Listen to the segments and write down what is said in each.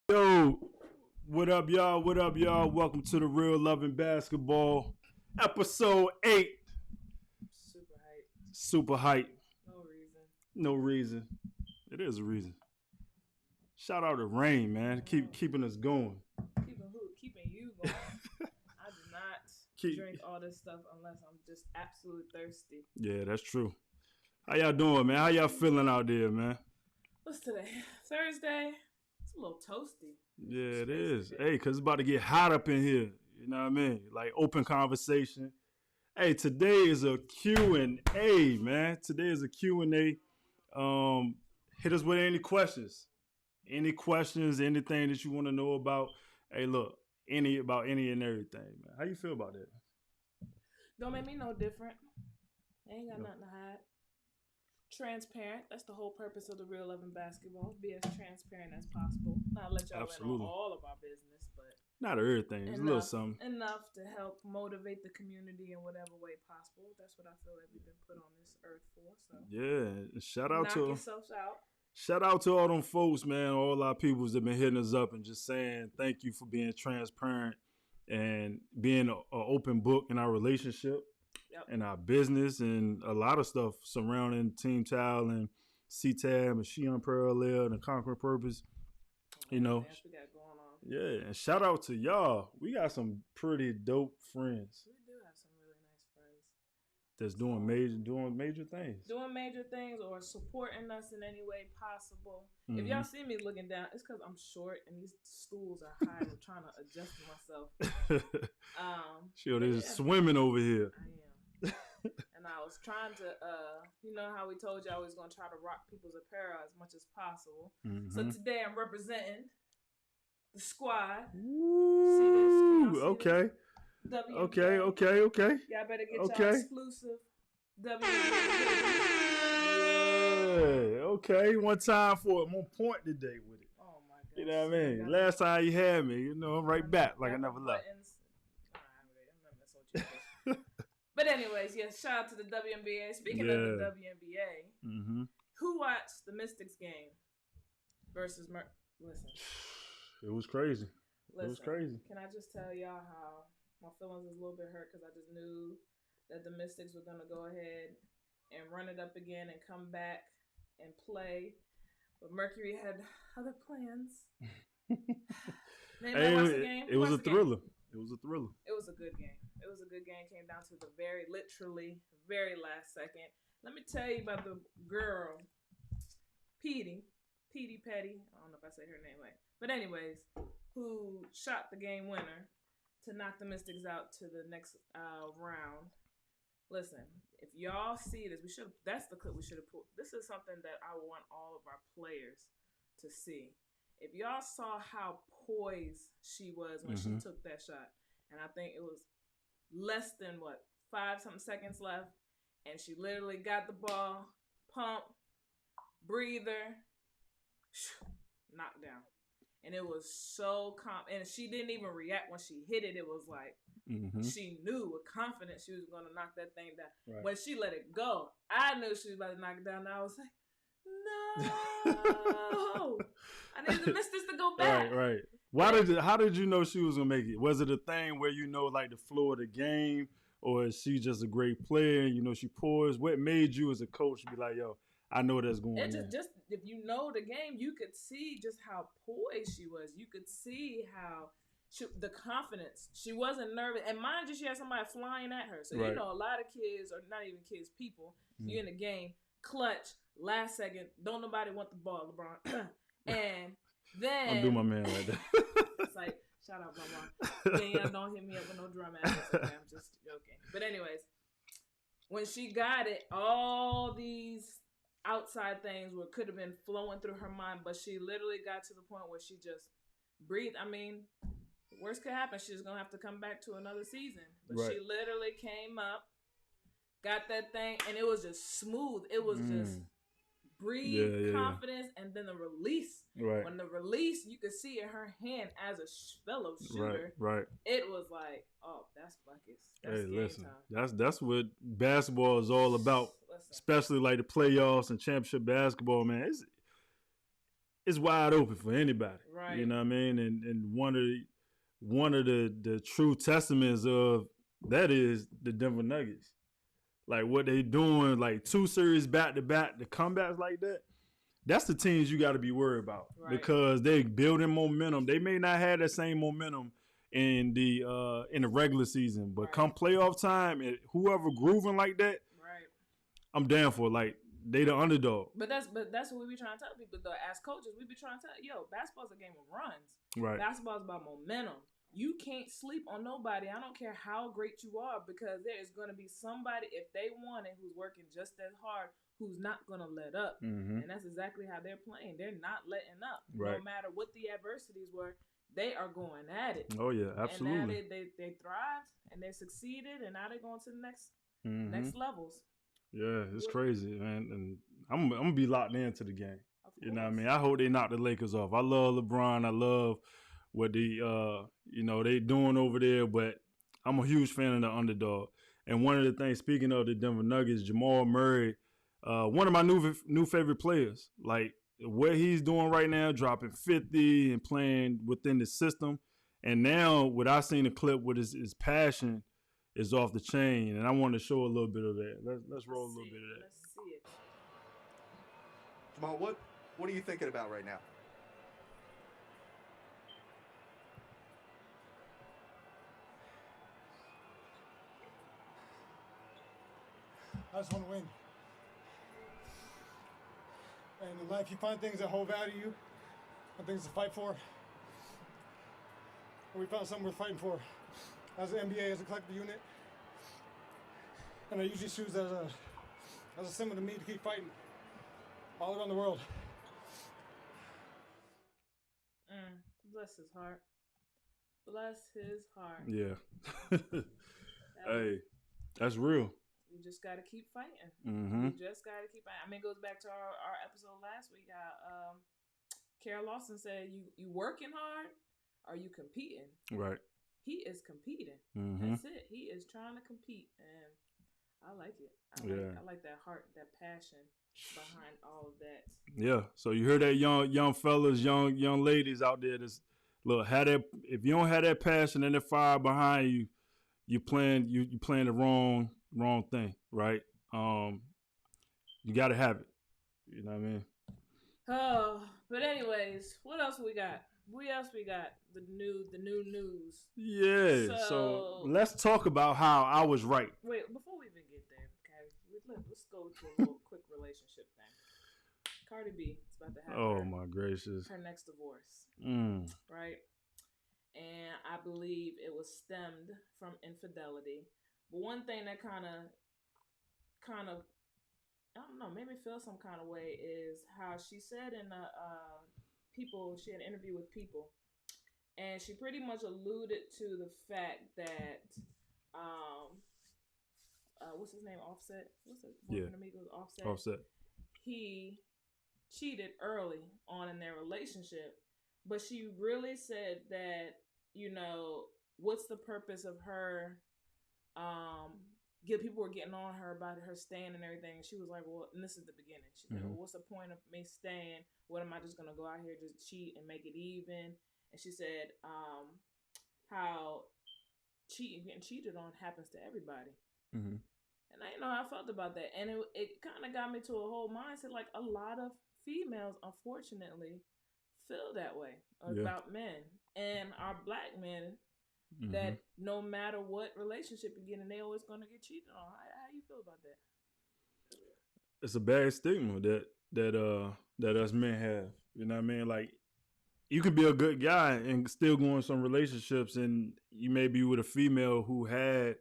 Yo, what up, y'all? What up, y'all? Welcome to the Real Loving Basketball, episode 8. Super hype. Super hype. No reason. No reason. It is a reason. Shout out to Rain, man. Keeping us going. Keeping who? Keeping you going. I do not drink all this stuff unless I'm just absolutely thirsty. Yeah, that's true. How y'all doing, man? How y'all feeling out there, man? What's today? Thursday. It's a little toasty. Yeah, it is. Hey, because it's about to get hot up in here. You know what I mean? Like open conversation. Hey, today is a Q&A, man. Today is a Q&A. Hit us with any questions. Any questions, anything that you want to know about. Hey, look, about any and everything, man. How you feel about that? Don't make me no different. I ain't got nothing to hide. Transparent. That's the whole purpose of the Real Loving Basketball. Be as transparent as possible. Not let y'all in on all of our business, but not everything. It's a little something. Enough to help motivate the community in whatever way possible. That's what I feel like we've been put on this earth for. So yeah, shout out knock yourselves out. Shout out to all them folks, man. All our peoples that been hitting us up and just saying thank you for being transparent and being an open book in our relationship. And our business and a lot of stuff surrounding Team Tal and C-Tab and She Unparalleled and Conquering Purpose. You know. We got going on. Yeah, and shout out to y'all. We got some pretty dope friends. We do have some really nice friends. That's doing major things. Doing major things or supporting us in any way possible. Mm-hmm. If y'all see me looking down, it's because I'm short and these stools are high. I'm trying to adjust myself. Sure, there's swimming over here. I am. And I was trying to, you know how we told you I was going to try to rock people's apparel as much as possible. Mm-hmm. So today I'm representing the squad. Ooh, okay. Okay. Y'all better get y'all exclusive WNBA. Yeah, okay. One time for it. I'm on point today with it. Oh my God. You know what I mean? Last time you had me, you know, I'm right back like I never left. But anyways, yes, shout out to the WNBA. Speaking of the WNBA, who watched the Mystics game versus Listen. It was crazy. It was crazy. Can I just tell y'all how my feelings is a little bit hurt because I just knew that the Mystics were going to go ahead and run it up again and come back and play. But Mercury had other plans. It was a thriller. It was a thriller. It was a good game. It was a good game. Came down to the very last second. Let me tell you about the girl, Petey Petty. I don't know if I say her name right. But anyways, who shot the game winner to knock the Mystics out to the next round. Listen, if y'all see this, that's the clip we should have put. This is something that I want all of our players to see. If y'all saw how poised she was when she took that shot, and I think it was less than 5-something seconds left, and she literally got the ball, pump, breather, knocked down. And it was so calm. And she didn't even react when she hit it. It was like she knew with confidence she was going to knock that thing down. Right. When she let it go, I knew she was about to knock it down. And I was like, no. I needed the Mystics to go back. Right. How did you know she was going to make it? Was it a thing where you know like the flow of the game? Or is she just a great player and you know she poised? What made you as a coach be like, yo, I know that's going on? Just if you know the game, you could see just how poised she was. You could see how the confidence. She wasn't nervous. And mind you, she had somebody flying at her. So, you know, a lot of kids, or not even kids, people, you're in the game, clutch, last second, don't nobody want the ball, LeBron. And then... I'll do my man like that. It's like, shout out, Mama. Yeah, don't hit me up with no drum ass. Okay, I'm just joking. But anyways, when she got it, all these outside things could have been flowing through her mind, but she literally got to the point where she just breathed. I mean, worst could happen. She's going to have to come back to another season. But she literally came up, got that thing, and it was just smooth. It was just breathe, confidence, and then the release. Right. When the release, you could see in her hand as a fellow shooter. Right. It was like, oh, that's buckets. That's game time. That's what basketball is all about. Especially like the playoffs and championship basketball, man. it's wide open for anybody. Right. You know what I mean? And one of the true testaments of that is the Denver Nuggets. Like what they doing, like 2 series back to back, the comebacks like that. That's the teams you got to be worried about because they building momentum. They may not have that same momentum in the regular season, but come playoff time, and whoever grooving like that, I'm down for. Like they the underdog. But that's what we be trying to tell people though. As coaches, we be trying to tell basketball's a game of runs. Right. Basketball's about momentum. You can't sleep on nobody. I don't care how great you are because there is going to be somebody, if they want it, who's working just as hard, who's not going to let up. Mm-hmm. And that's exactly how they're playing. They're not letting up. Right. No matter what the adversities were, they are going at it. Oh, yeah, absolutely. And now they thrived and they succeeded, and now they're going to the next levels. Yeah, it's crazy, man. And I'm going to be locked into the game. You know what I mean? I hope they knock the Lakers off. I love LeBron. I love what they doing over there, but I'm a huge fan of the underdog. And one of the things, speaking of the Denver Nuggets, Jamal Murray, one of my new favorite players. Like what he's doing right now, dropping 50 and playing within the system. And now what I seen the clip with his passion is off the chain, and I want to show a little bit of that. Let's roll a little bit of that. Let's see it. Jamal, what are you thinking about right now? I just want to win. And in life, you find things that hold value to you, and things to fight for. And we found something worth fighting for as an NBA, as a collective unit. And I usually choose as a symbol to me to keep fighting all around the world. Bless his heart. Bless his heart. Yeah. Hey, that's real. You just got to keep fighting. Mm-hmm. You just got to keep fighting. I mean, it goes back to our episode last week. Carol Lawson said, you working hard or you competing? Right. He is competing. Mm-hmm. That's it. He is trying to compete. And I like it. I like that heart, that passion behind all of that. Yeah. So you hear that, young fellas, young ladies out there. Look, if you don't have that passion and that fire behind you, you playing the wrong thing, right? You got to have it. You know what I mean? Oh, but anyways, what else we got? The new news. Yeah. So let's talk about how I was right. Wait, before we even get there, okay, let's go to a little quick relationship thing. Cardi B is about to have my gracious, her next divorce, right? And I believe it was stemmed from infidelity. But one thing that kind of, I don't know, made me feel some kind of way is how she said in she had an interview with People, and she pretty much alluded to the fact that, what's his name, Offset? What's it? Yeah. Offset. He cheated early on in their relationship, but she really said that, what's the purpose of her, people were getting on her about her staying and everything. And she was like, well, and this is the beginning. She said, well, what's the point of me staying? What am I just going to go out here, just cheat and make it even? And she said, how getting cheated on happens to everybody. Mm-hmm. And I know how I felt about that. And it kind of got me to a whole mindset. Like a lot of females, unfortunately, feel that way about men. And our black men, that no matter what relationship you get in, they always going to get cheated on. How you feel about that? It's a bad stigma that us men have. You know what I mean? Like, you could be a good guy and still go in some relationships, and you may be with a female who had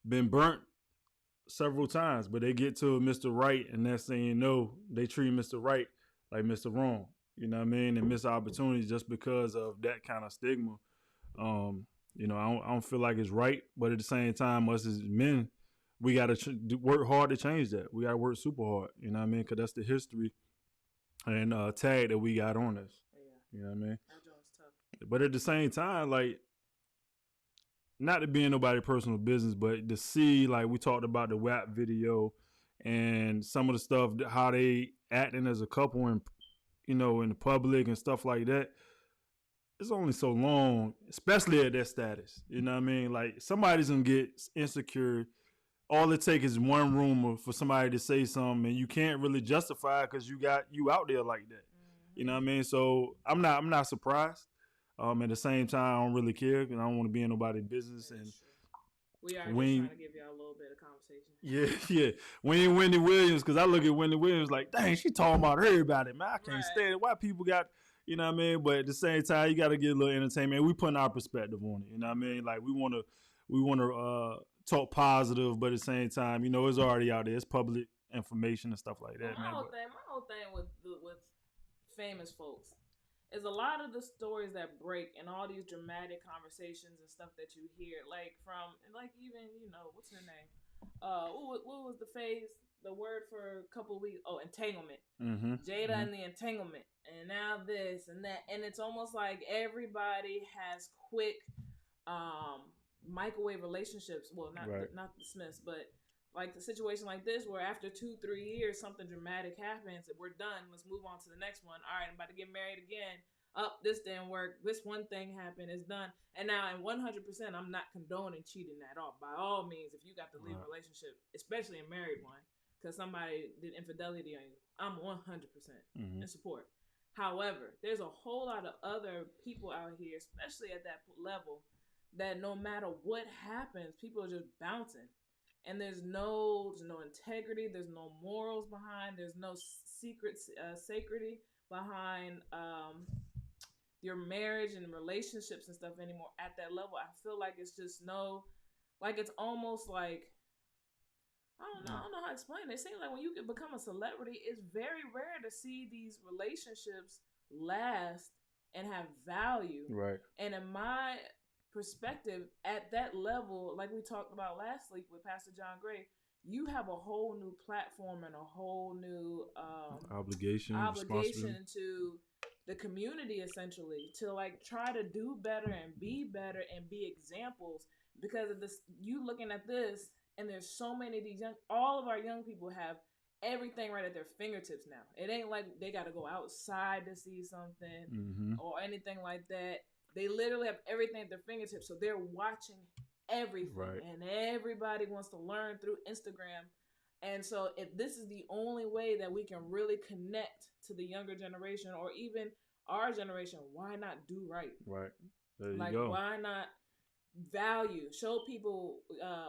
been burnt several times, but they get to Mr. Right, and that's saying no, they treat Mr. Right like Mr. Wrong. You know what I mean? And miss opportunities just because of that kind of stigma. I don't feel like it's right, but at the same time, us as men, we got to work hard to change that. We got to work super hard. You know what I mean? Because that's the history and tag that we got on us. Yeah. You know what I mean? That joint's tough. But at the same time, like, not to be in nobody's personal business, but to see, like, we talked about the WAP video and some of the stuff, how they acting as a couple and you know, in the public and stuff like that, it's only so long, especially at that status. You know what I mean? Like somebody's gonna get insecure. All it takes is one rumor for somebody to say something, and you can't really justify it because you got you out there like that. You know what I mean? So I'm not surprised. At the same time, I don't really care because I don't want to be in nobody's business. And we are just trying to give y'all a little bit of conversation. Yeah. When ain't Wendy Williams, because I look at Wendy Williams like, dang, she talking about everybody, man. I can't stand it. Why people got, you know what I mean? But at the same time, you got to get a little entertainment. We putting our perspective on it. You know what I mean? Like we want to talk positive, but at the same time, you know, it's already out there. It's public information and stuff like that, my man. Whole thing with famous folks is a lot of the stories that break and all these dramatic conversations and stuff that you hear, like from, like even, you know, what's her name? What was the word for a couple of weeks? Oh, entanglement. Jada and the entanglement. And now this and that. And it's almost like everybody has quick microwave relationships. Well, not the Smiths, but like the situation like this where after 2-3 years something dramatic happens and we're done, let's move on to the next one. All right, I'm about to get married again. This didn't work, this one thing happened, it's done. And now, and 100%, I'm not condoning cheating at all. By all means, if you got to leave a relationship, especially a married one, because somebody did infidelity on you, I'm 100% in support. However, there's a whole lot of other people out here, especially at that level, that no matter what happens, people are just bouncing. And there's no integrity, there's no morals behind, there's no sacredity behind your marriage and relationships and stuff anymore at that level. I feel like it's just it's almost like, I don't know how to explain it. It seems like when you can become a celebrity, it's very rare to see these relationships last and have value. Right. And in my perspective, at that level, like we talked about last week with Pastor John Gray, you have a whole new platform and a whole new obligation to the community, essentially, to like try to do better and be examples. Because of this, you looking at this, and there's so many of these all of our young people have everything right at their fingertips now. It ain't like they got to go outside to see something or anything like that. They literally have everything at their fingertips, so they're watching everything, and everybody wants to learn through Instagram. And so if this is the only way that we can really connect to the younger generation or even our generation, why not do right? Right. There you go. Why not show people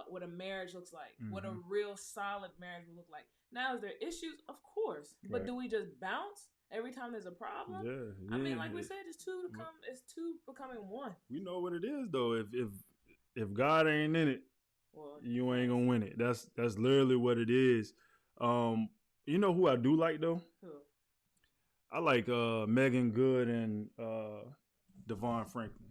what a marriage looks like, what a real solid marriage will look like. Now, is there issues? Of course. But do we just bounce every time there's a problem? Yeah. I mean, like we said, it's two becoming one. We know what it is, though. If God ain't in it, you ain't gonna win it. That's literally what it is. You know who I do like though? Who? I like Megan Good and Devon Franklin.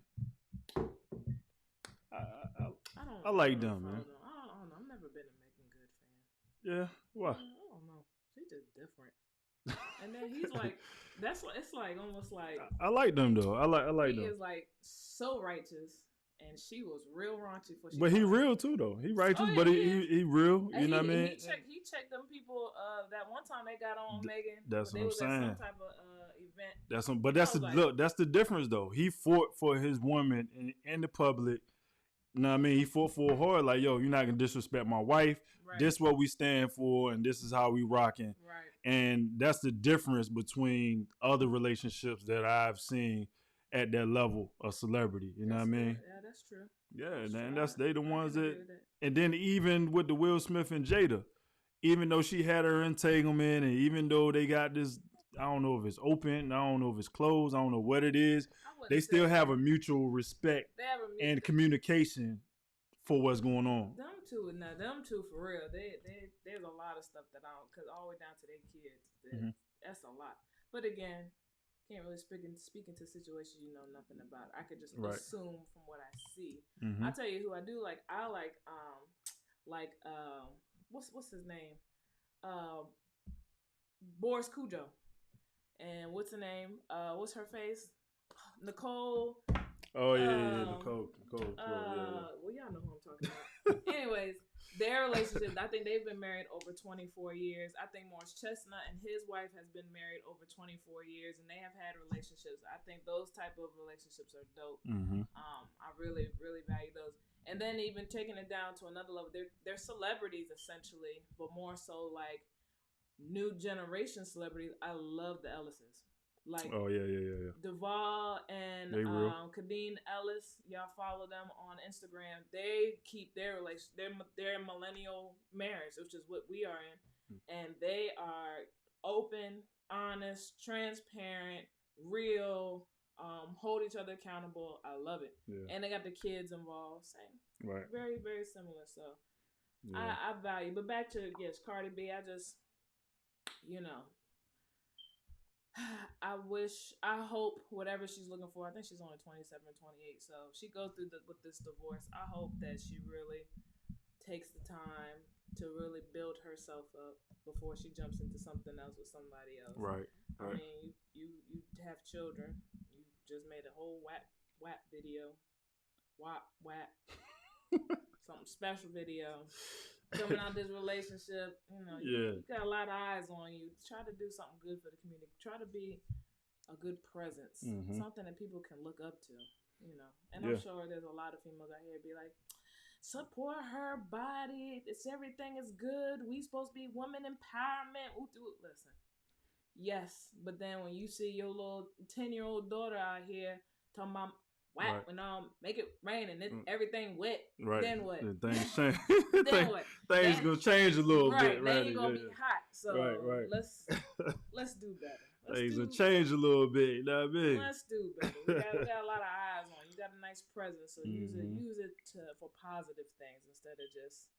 I like them, man. I don't know. I've never been a Megan Good fan. Yeah, why? I don't know. She's just different. And then he's like, it's like almost like I like them though. I like them. He is like so righteous. And she was real raunchy. But he real too, though. He righteous, but he real. You know what I mean? He checked them people. That one time they got on Megan. That's what I'm saying. At some type of event. Look. That's the difference, though. He fought for his woman in the public. You know what I mean? He fought for her hard. Like, yo, you're not gonna disrespect my wife. Right. This is what we stand for, and this is how we rocking. Right. And that's the difference between other relationships that I've seen at that level of celebrity. You know what I mean? Yeah, that's true. Yeah, and that's they the ones that. And then even with the Will Smith and Jada, even though she had her entanglement, and even though they got this, I don't know if it's open, I don't know if it's closed, I don't know what it is. They still have a mutual respect and communication for what's going on. Them two for real. There's a lot of stuff that I don't, cause all the way down to their kids. That's a lot. But again, can't really speak into situations you know nothing about. I could just assume from what I see. I'll tell you who I do like. I like what's his name? Boris Cujo. And what's her name? What's her face? Nicole. Oh yeah, Nicole. Well, y'all know who I'm talking about. Anyways, their relationship, I think they've been married over 24 years. I think Morris Chestnut and his wife has been married over 24 years, and they have had relationships. I think those type of relationships are dope. Mm-hmm. I really, really value those. And then even taking it down to another level, they're celebrities essentially, but more so like new generation celebrities. I love the Ellises. Like, oh yeah. Duvall and Kadeen Ellis, y'all follow them on Instagram. They keep their their millennial marriage, which is what we are in, and they are open, honest, transparent, real, hold each other accountable. I love it, and they got the kids involved. Same, right? Very, very similar. So I value. But back to Cardi B. I just, I hope whatever she's looking for, I think she's only 27 or 28, so she goes through with this divorce. I hope that she really takes the time to really build herself up before she jumps into something else with somebody else. Right. I mean, you have children. You just made a whole WAP video. WAP. Something special video. Coming out this relationship, you got a lot of eyes on you. Try to do something good for the community. Try to be a good presence, something that people can look up to, And I'm sure there's a lot of females out here be like, support her body. Everything is good. We supposed to be women empowerment. Listen, yes, but then when you see your little 10-year-old daughter out here talking about whack when make it rain and everything wet. Right. Then what? Things change. Then what? Things gonna change a little bit. Right. Then you're gonna be hot. So let's do better. Things will change a little bit. You know what I mean? Let's do better. We got a lot of eyes on you. You got a nice presence, so use it for positive things instead of just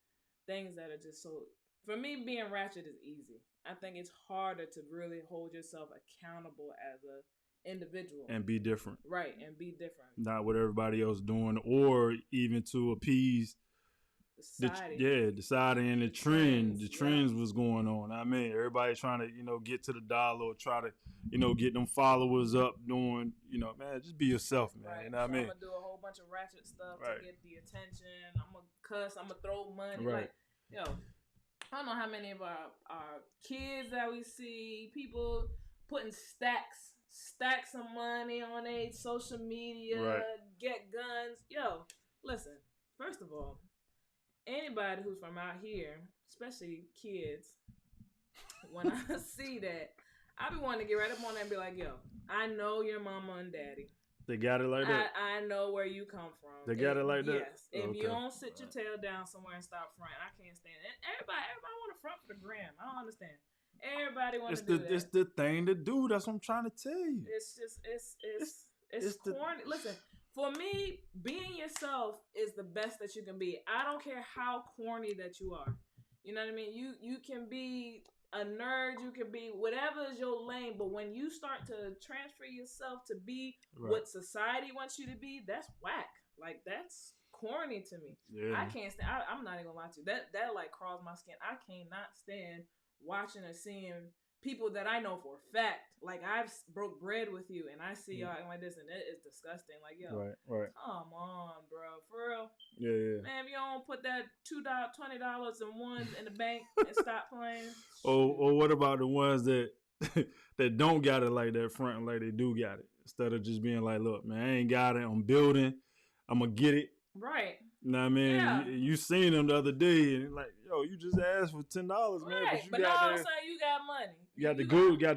things that are just so. For me, being ratchet is easy. I think it's harder to really hold yourself accountable as a individual and be different, right? And be different, not what everybody else doing, or even to appease society. Society and the trend. The trends was going on. I mean, everybody trying to get to the dollar, or try to get them followers up. Doing man, just be yourself, man. Right. You know what I mean? I'm gonna do a whole bunch of ratchet stuff to get the attention. I'm gonna cuss. I'm gonna throw money. Right. Like, I don't know how many of our kids that we see people putting stacks of money on their social media, get guns. Listen, first of all, anybody who's from out here, especially kids, when I see that, I be wanting to get right up on that and be like, I know your mama and daddy. They got it like that? I know where you come from. They got it like that? Yes. If you don't sit your tail down somewhere and stop fronting, I can't stand it. Everybody want to front for the gram. I don't understand. Everybody wants to do that. It's the thing to do. That's what I'm trying to tell you. It's just, it's corny. Listen, for me, being yourself is the best that you can be. I don't care how corny that you are. You know what I mean? You can be a nerd. You can be whatever is your lane. But when you start to transfer yourself to be what society wants you to be, that's whack. Like, that's corny to me. Yeah. I can't stand. I'm not even gonna lie to you. That like crawls my skin. I cannot stand watching or seeing people that I know for a fact, like I've broke bread with you, and I see y'all acting like this, and it is disgusting. Like, right. Come on, bro, for real. Yeah. Man, if you don't put that $20 in ones in the bank and stop playing. Or what about the ones that that don't got it like that front, and like they do got it, instead of just being like, look, man, I ain't got it. I'm building. I'm gonna get it. Right. You know what I mean? Yeah. You seen them the other day, and like, you just asked for $10, man. But now all of a sudden you got money. You got the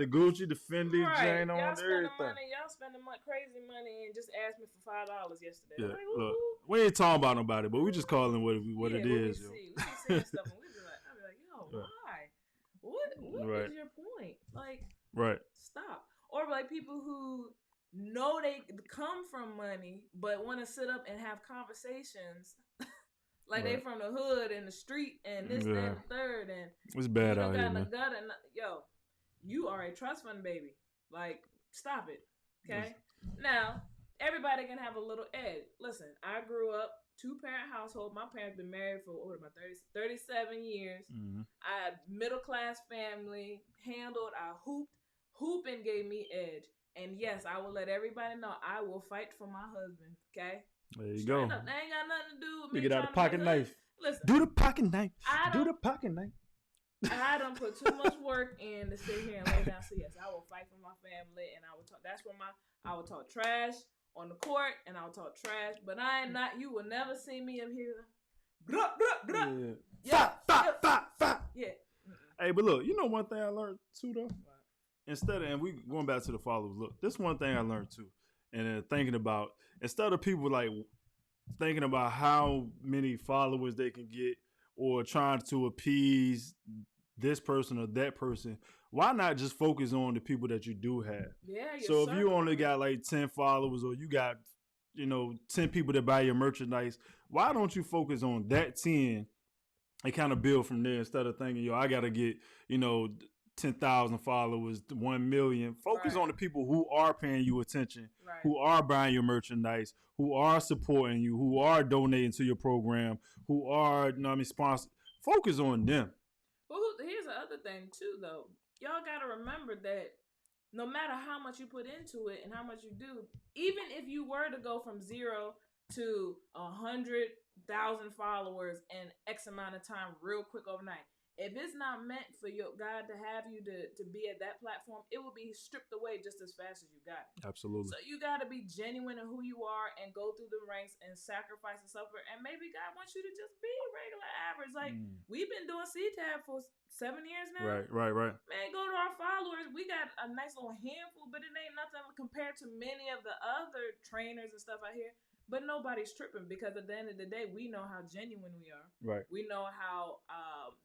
Gucci, the Fendi, chain on, everything. Y'all spending crazy money, and just asked me for $5 yesterday. Yeah. Like, look, we ain't talking about nobody, but we just calling what it is. We see stuff, and we be like, why? What is your point? Like, stop. Or like people who know they come from money, but want to sit up and have conversations like they from the hood and the street and this, that, and the third, and it's bad out here, man. You are a trust fund baby. Like, stop it, okay? Now, everybody can have a little edge. Listen, I grew up 2-parent household. My parents been married for 37 years. Mm-hmm. I had middle class family. Handled. I hooped. Hooping gave me edge. And yes, I will let everybody know I will fight for my husband, okay? There you Straight go. up. They ain't got nothing to do with me. You get out trying a to pocket make knife. Listen, Do the pocket knife. I Do don't- the pocket knife. I don't put too much work in to sit here and lay down. So yes, I will fight for my family, and I will talk. That's where I will talk trash on the court, and I will talk trash. But I am not. You will never see me up here. Bruh, bruh, bruh. Yeah. Fa. Yeah. Hey, but look, you know one thing I learned too though. And we going back to the followers. Look, this one thing I learned too, and then thinking about instead of people like thinking about how many followers they can get or trying to appease this person or that person, why not just focus on the people that you do have? Yeah. So if you only got like 10 followers or you got 10 people that buy your merchandise, why don't you focus on that 10 and kind of build from there instead of thinking, I gotta get 10,000 followers, 1 million. Focus Right. on the people who are paying you attention, Right. who are buying your merchandise, who are supporting you, who are donating to your program, who are, sponsored. Focus on them. Well, here's the other thing too, though. Y'all gotta remember that no matter how much you put into it and how much you do, even if you were to go from 0 to 100,000 followers in X amount of time, real quick overnight, if it's not meant for your God to have you to be at that platform, it will be stripped away just as fast as you got it. Absolutely. So you got to be genuine in who you are and go through the ranks and sacrifice and suffer. And maybe God wants you to just be regular average. Like we've been doing CTAB for 7 years now. Right. Man, go to our followers. We got a nice little handful, but it ain't nothing compared to many of the other trainers and stuff out here. But nobody's tripping because at the end of the day, we know how genuine we are. Right. We know how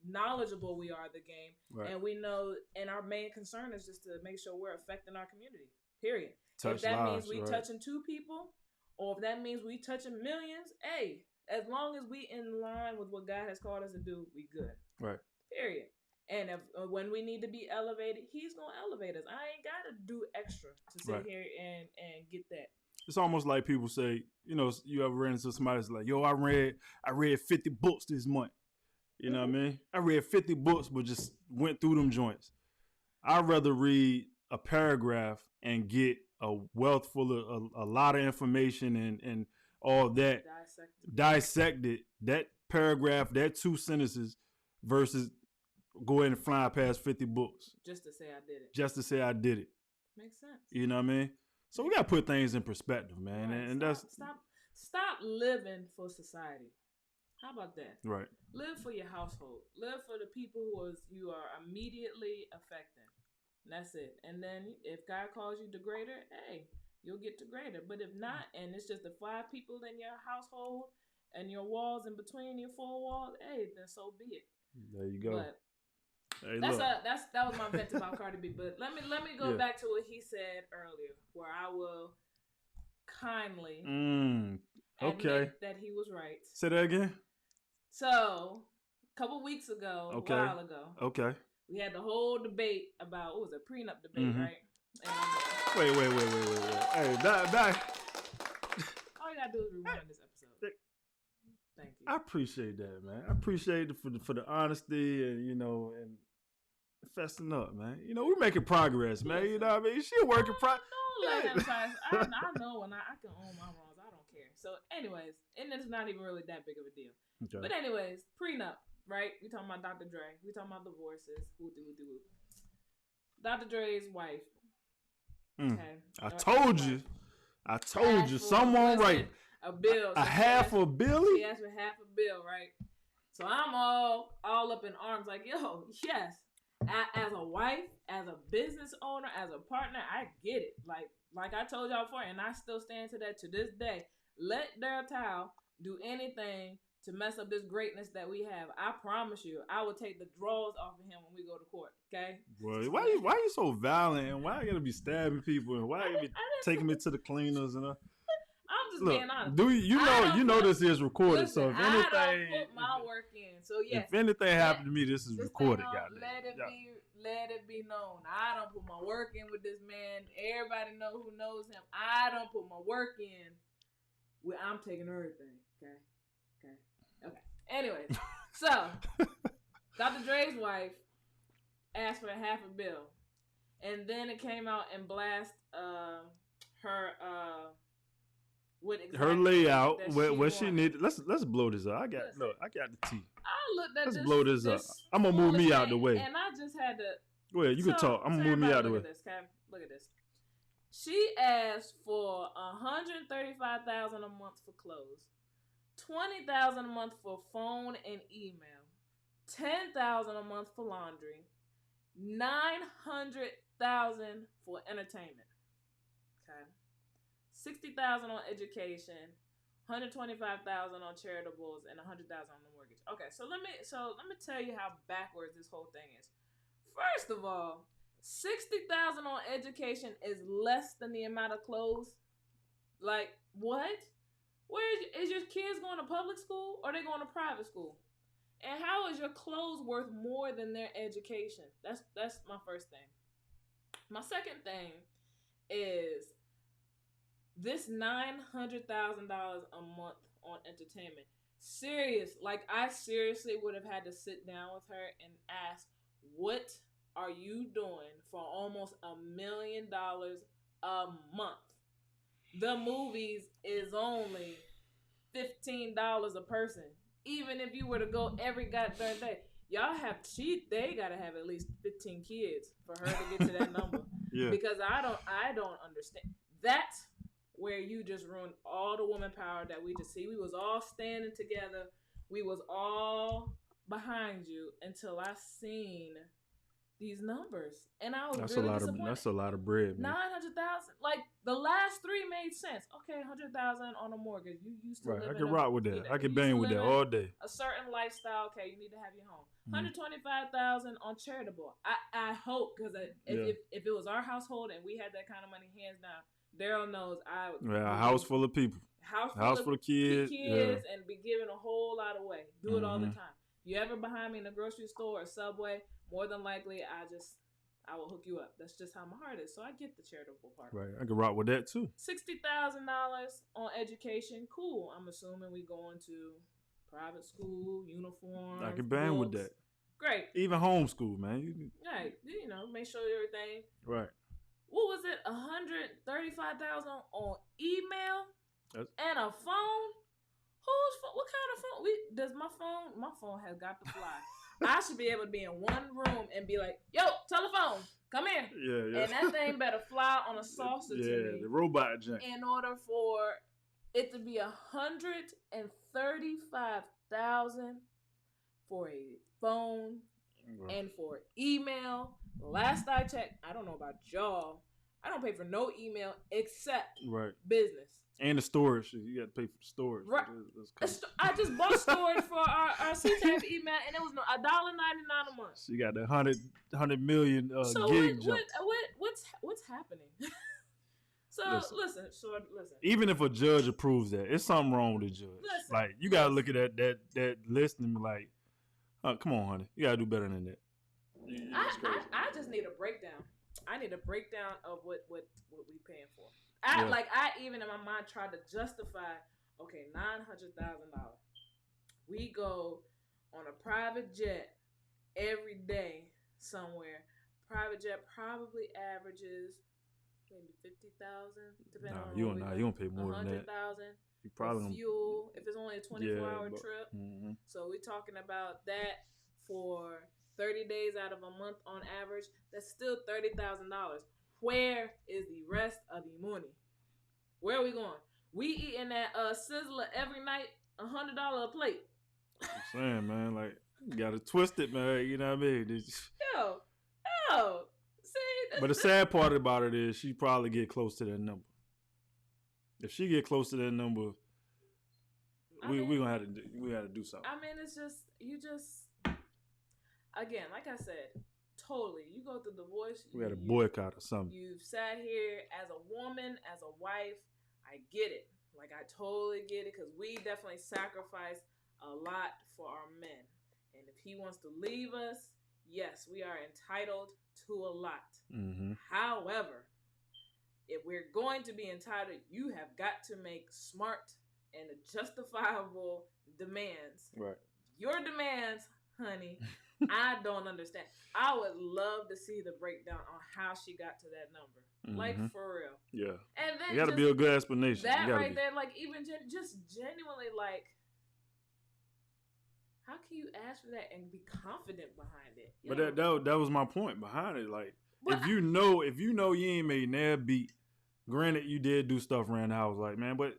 knowledgeable we are of the game. Right. And we know, and our main concern is just to make sure we're affecting our community, period. Touch if that lives, means we touching 2 people, or if that means we touching millions, hey, as long as we in line with what God has called us to do, we good. Right. Period. And if when we need to be elevated, He's gonna elevate us. I ain't gotta do extra to sit here and get that. It's almost like people say, you ever ran into somebody that's like, yo, I read 50 books this month. You know what I mean? I read 50 books, but just went through them joints. I'd rather read a paragraph and get a wealth full of a lot of information and all that. Dissect it. That paragraph, that 2 sentences versus go ahead and fly past 50 books. Just to say I did it. Just to say I did it. Makes sense. You know what I mean? So we gotta put things in perspective, man. Right. And that's stop living for society. How about that? Right. Live for your household. Live for the people you are immediately affecting. And that's it. And then if God calls you degrader, hey, you'll get degraded. But if not, and it's just the 5 people in your household and your walls in between your 4 walls, hey, then so be it. There you go. But hey, that was my vent about Cardi B. But let me go back to what he said earlier, where I will kindly admit that he was right. Say that again. So a couple weeks ago, a while ago, we had the whole debate about what was it, prenup debate, right? And Wait. Hey, back. All you gotta do is rewind this episode. Thank you. I appreciate that, man. I appreciate it for the honesty and and fessing up, man. We're making progress, man. You know what I mean? She a work in progress. I know when I can own my wrongs. I don't care. So, anyways, and it's not even really that big of a deal. Okay. But anyways, prenup, right? We talking about Dr. Dre. We talking about divorces. Woo. Dr. Dre's wife. Okay. I told you. Someone right. A bill. A half a billy? She asked for half a bill, right? So I'm all up in arms like, yo, yes. As a wife, as a business owner, as a partner, I get it. Like I told y'all before, and I still stand to that to this day. Let D.Towe do anything to mess up this greatness that we have. I promise you, I will take the drawers off of him when we go to court. Okay? Boy, why you so violent? And why you gotta be stabbing people? And why you be taking me to the cleaners and I'm just being honest. Do you know this is recorded? Listen, so if anything, I don't put my work in. So yes, if anything happened to me, this is recorded. Let it be known. I don't put my work in with this man. Everybody know who knows him. I don't put my work in. I'm taking everything. Okay. Anyways, so Dr. Dre's wife asked for half a bill, and then it came out and blast her exactly her layout, that where she wanted. needed. Let's blow this up. I got the tea. I looked at Let's this. blow this up. This I'm gonna move me foolish out the thing, way. and I just had to. Go ahead, you can talk. I'm gonna move me out the way. Look at this, Kev. Look at this. She asked for $135,000 a month for clothes, $20,000 a month for phone and email, $10,000 a month for laundry, $900,000 for entertainment. Okay, $60,000 on education, $125,000 on charitables, and $100,000 on the mortgage. Okay, so let me tell you how backwards this whole thing is. First of all, $60,000 on education is less than the amount of clothes. Like what? Where is your kids going to public school or they going to private school? And how is your clothes worth more than their education? That's my first thing. My second thing is this $900,000 a month on entertainment. I seriously would have had to sit down with her and ask, what are you doing for almost $1 million a month? The movies is only $15 a person. Even if you were to go every goddamn day, they gotta have at least 15 kids for her to get to that number. Yeah. Because I don't understand. That's where you just ruined all the woman power that we just see. We was all standing together. We was all behind you until I seen these numbers, and I was really disappointed. That's a lot of bread, man. 900,000. Like the last three made sense. Okay, 100,000 on a mortgage. You used to Right, live I can rock with that. I can bang with that all day. A certain lifestyle. Okay, you need to have your home. 125,000 on charitable. I hope, because if it was our household and we had that kind of money, hands down, Daryl knows I would. Yeah, a house full of people. House full of kids, and be giving a whole lot away. Do it all the time. If you ever behind me in the grocery store or Subway, more than likely I will hook you up. That's just how my heart is. So I get the charitable part. Right, I can rock with that too. $60,000 on education, cool. I'm assuming we going to private school, uniform. I can bang with that. Great. Even homeschool, man. Right, make sure everything. Right. What was it? $135,000 on email and a phone. Whose phone? What kind of phone? Does my phone? My phone has got to fly. I should be able to be in one room and be like, "Yo, telephone, come in." Yeah. And that thing better fly on a saucer to me. Yeah, the robot junk. In order for it to be $135,000 for a phone and for email. Last I checked, I don't know about y'all, I don't pay for no email except business. And the storage. You got to pay for the storage. Right. I just bought storage for our CTAP email, and it was $1.99 a month. So you got the 100 million so gig jump. What's happening? Listen. Even if a judge approves that, it's something wrong with the judge. Like you gotta look at that list and be like, come on, honey, you gotta do better than that. I just need a breakdown. I need a breakdown of what we paying for. I even in my mind tried to justify, okay, $900,000. We go on a private jet every day somewhere. Private jet probably averages maybe 50,000, depending on you don't pay more than that. 100,000. You probably fuel if it's only a 24-hour trip. Mm-hmm. So we're talking about that for 30 days out of a month on average. That's still $30,000. Where is the rest of the money? Where are we going? We eating that Sizzler every night, $100 a plate. I'm saying, man, like you gotta twist it, man. You know what I mean? Yo, see. But the sad part about it is she probably get close to that number. If she get close to that number, we gonna have to do something. I mean, it's just again, like I said, totally. You go through divorce. We had a boycott or something. You've sat here as a woman, as a wife. I get it. Like, I totally get it, because we definitely sacrifice a lot for our men. And if he wants to leave us, yes, we are entitled to a lot. Mm-hmm. However, if we're going to be entitled, you have got to make smart and justifiable demands. Right. Your demands, honey, I don't understand. I would love to see the breakdown on how she got to that number. Like, for real. Yeah. And then It got to be a good explanation. That right there, like, even just genuinely, like, how can you ask for that and be confident behind it? But that was my point behind it. Like, if you know you ain't made that beat, granted you did do stuff around the house, like, man, but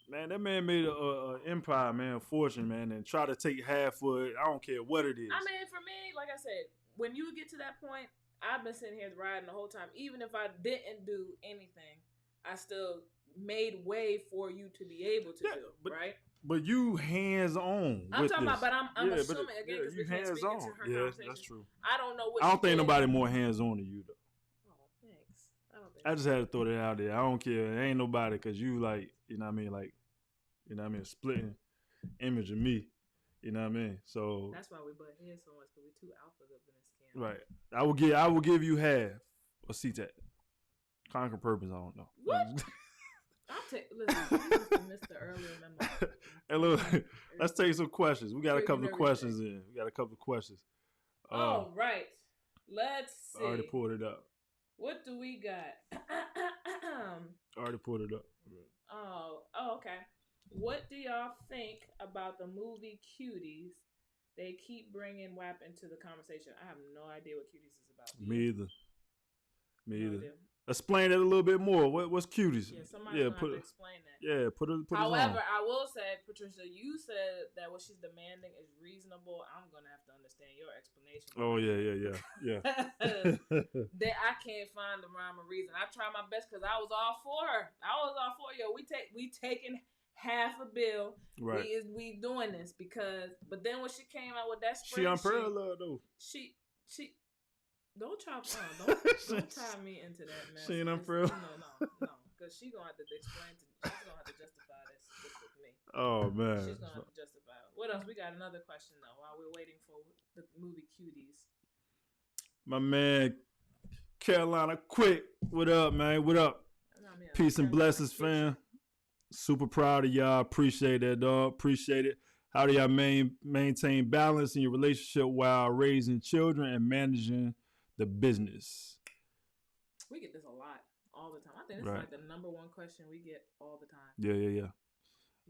man, that man made a empire, man, a fortune, man, and try to take half of it. I don't care what it is. I mean, for me, like I said, when you get to that point, I've been sitting here riding the whole time. Even if I didn't do anything, I still made way for you to be able to do, right? But you hands on. I'm talking about, but I'm assuming again because we can't speak into her conversation. That's true. I don't know what. I don't think nobody more hands on than you though. Oh, thanks. I just had to throw that out there. I don't care. There ain't nobody because you like, you know what I mean, like, you know what I mean, splitting image of me. You know what I mean? So that's why we butt heads so much because we two alphas up in this camp. Right. I will give you half a CTAT. Conquer purpose. I don't know. What? Listen, you missed the earlier memo. Hey, look, let's take some questions. We got a couple of questions in. All right. Let's see. I already pulled it up. What do we got? I already pulled it up. Oh, okay. What do y'all think about the movie Cuties? They keep bringing WAP into the conversation. I have no idea what Cuties is about. Me either. No idea. Explain that a little bit more. What's Cuties? Yeah, somebody's gonna have to explain that. Yeah, put it However, on. I will say, Patricia, you said that what she's demanding is reasonable. I'm gonna have to understand your explanation. Oh yeah. That I can't find the rhyme or reason. I try my best because I was all for her. Yo, we taking half a bill. Right. We doing this because. But then when she came out with that spreadsheet, she unparalleled though. She. Don't tie me into that mess. She ain't unparalleled. No. Because she's gonna have to explain. She's gonna have to justify this with me. Oh man. She's gonna have to justify it. What else? We got another question though. While we're waiting for the movie Cuties. My man, Carolina, quick. What up, man? What up? Peace and blessings, fam. Super proud of y'all. Appreciate that, dog. Appreciate it. How do y'all maintain balance in your relationship while raising children and managing the business? We get this a lot, all the time. I think this is like the number one question we get all the time. Yeah.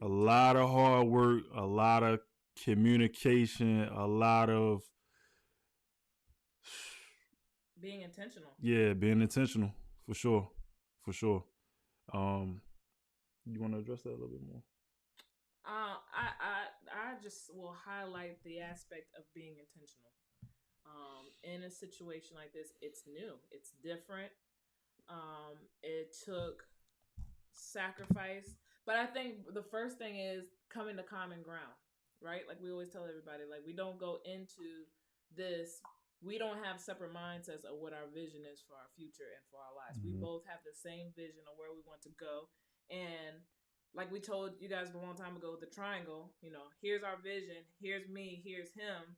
A lot of hard work, a lot of communication, a lot of being intentional. Yeah, being intentional for sure. You want to address that a little bit more? I just will highlight the aspect of being intentional. In a situation like this, it's new, it's different. It took sacrifice, but I think the first thing is coming to common ground, right? Like we always tell everybody, like we don't go into this. We don't have separate mindsets of what our vision is for our future and for our lives. Mm-hmm. We both have the same vision of where we want to go. And like we told you guys a long time ago, the triangle, here's our vision, here's me, here's him.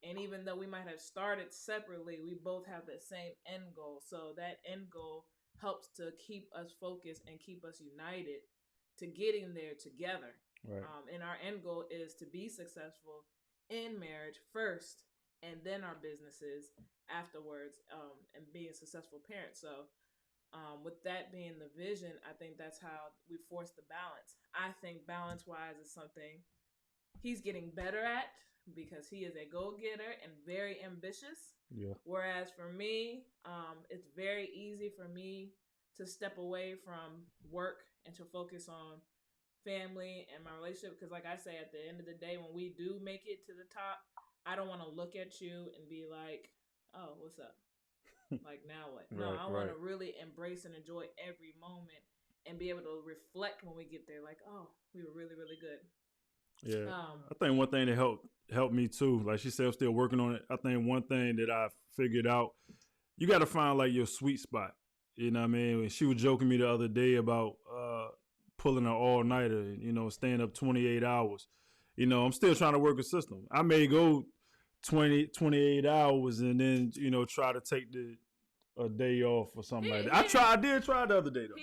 And even though we might have started separately, we both have the same end goal. So that end goal helps to keep us focused and keep us united to getting there together. Right. And our end goal is to be successful in marriage first, and then our businesses afterwards, and being successful parents. So with that being the vision, I think that's how we force the balance. I think balance-wise is something he's getting better at because he is a go-getter and very ambitious. Yeah. Whereas for me, it's very easy for me to step away from work and to focus on family and my relationship. Because like I say, at the end of the day, when we do make it to the top, I don't want to look at you and be like, oh, what's up? Like, now what? No, I want to really embrace and enjoy every moment and be able to reflect when we get there. Like, oh, we were really, really good. Yeah. I think one thing that helped me too, like she said, I'm still working on it. I think one thing that I figured out, you got to find like your sweet spot. You know what I mean? She was joking me the other day about pulling an all-nighter, staying up 28 hours. I'm still trying to work a system. I may go 28 hours and then, try to take a day off or something like that. I did try the other day though.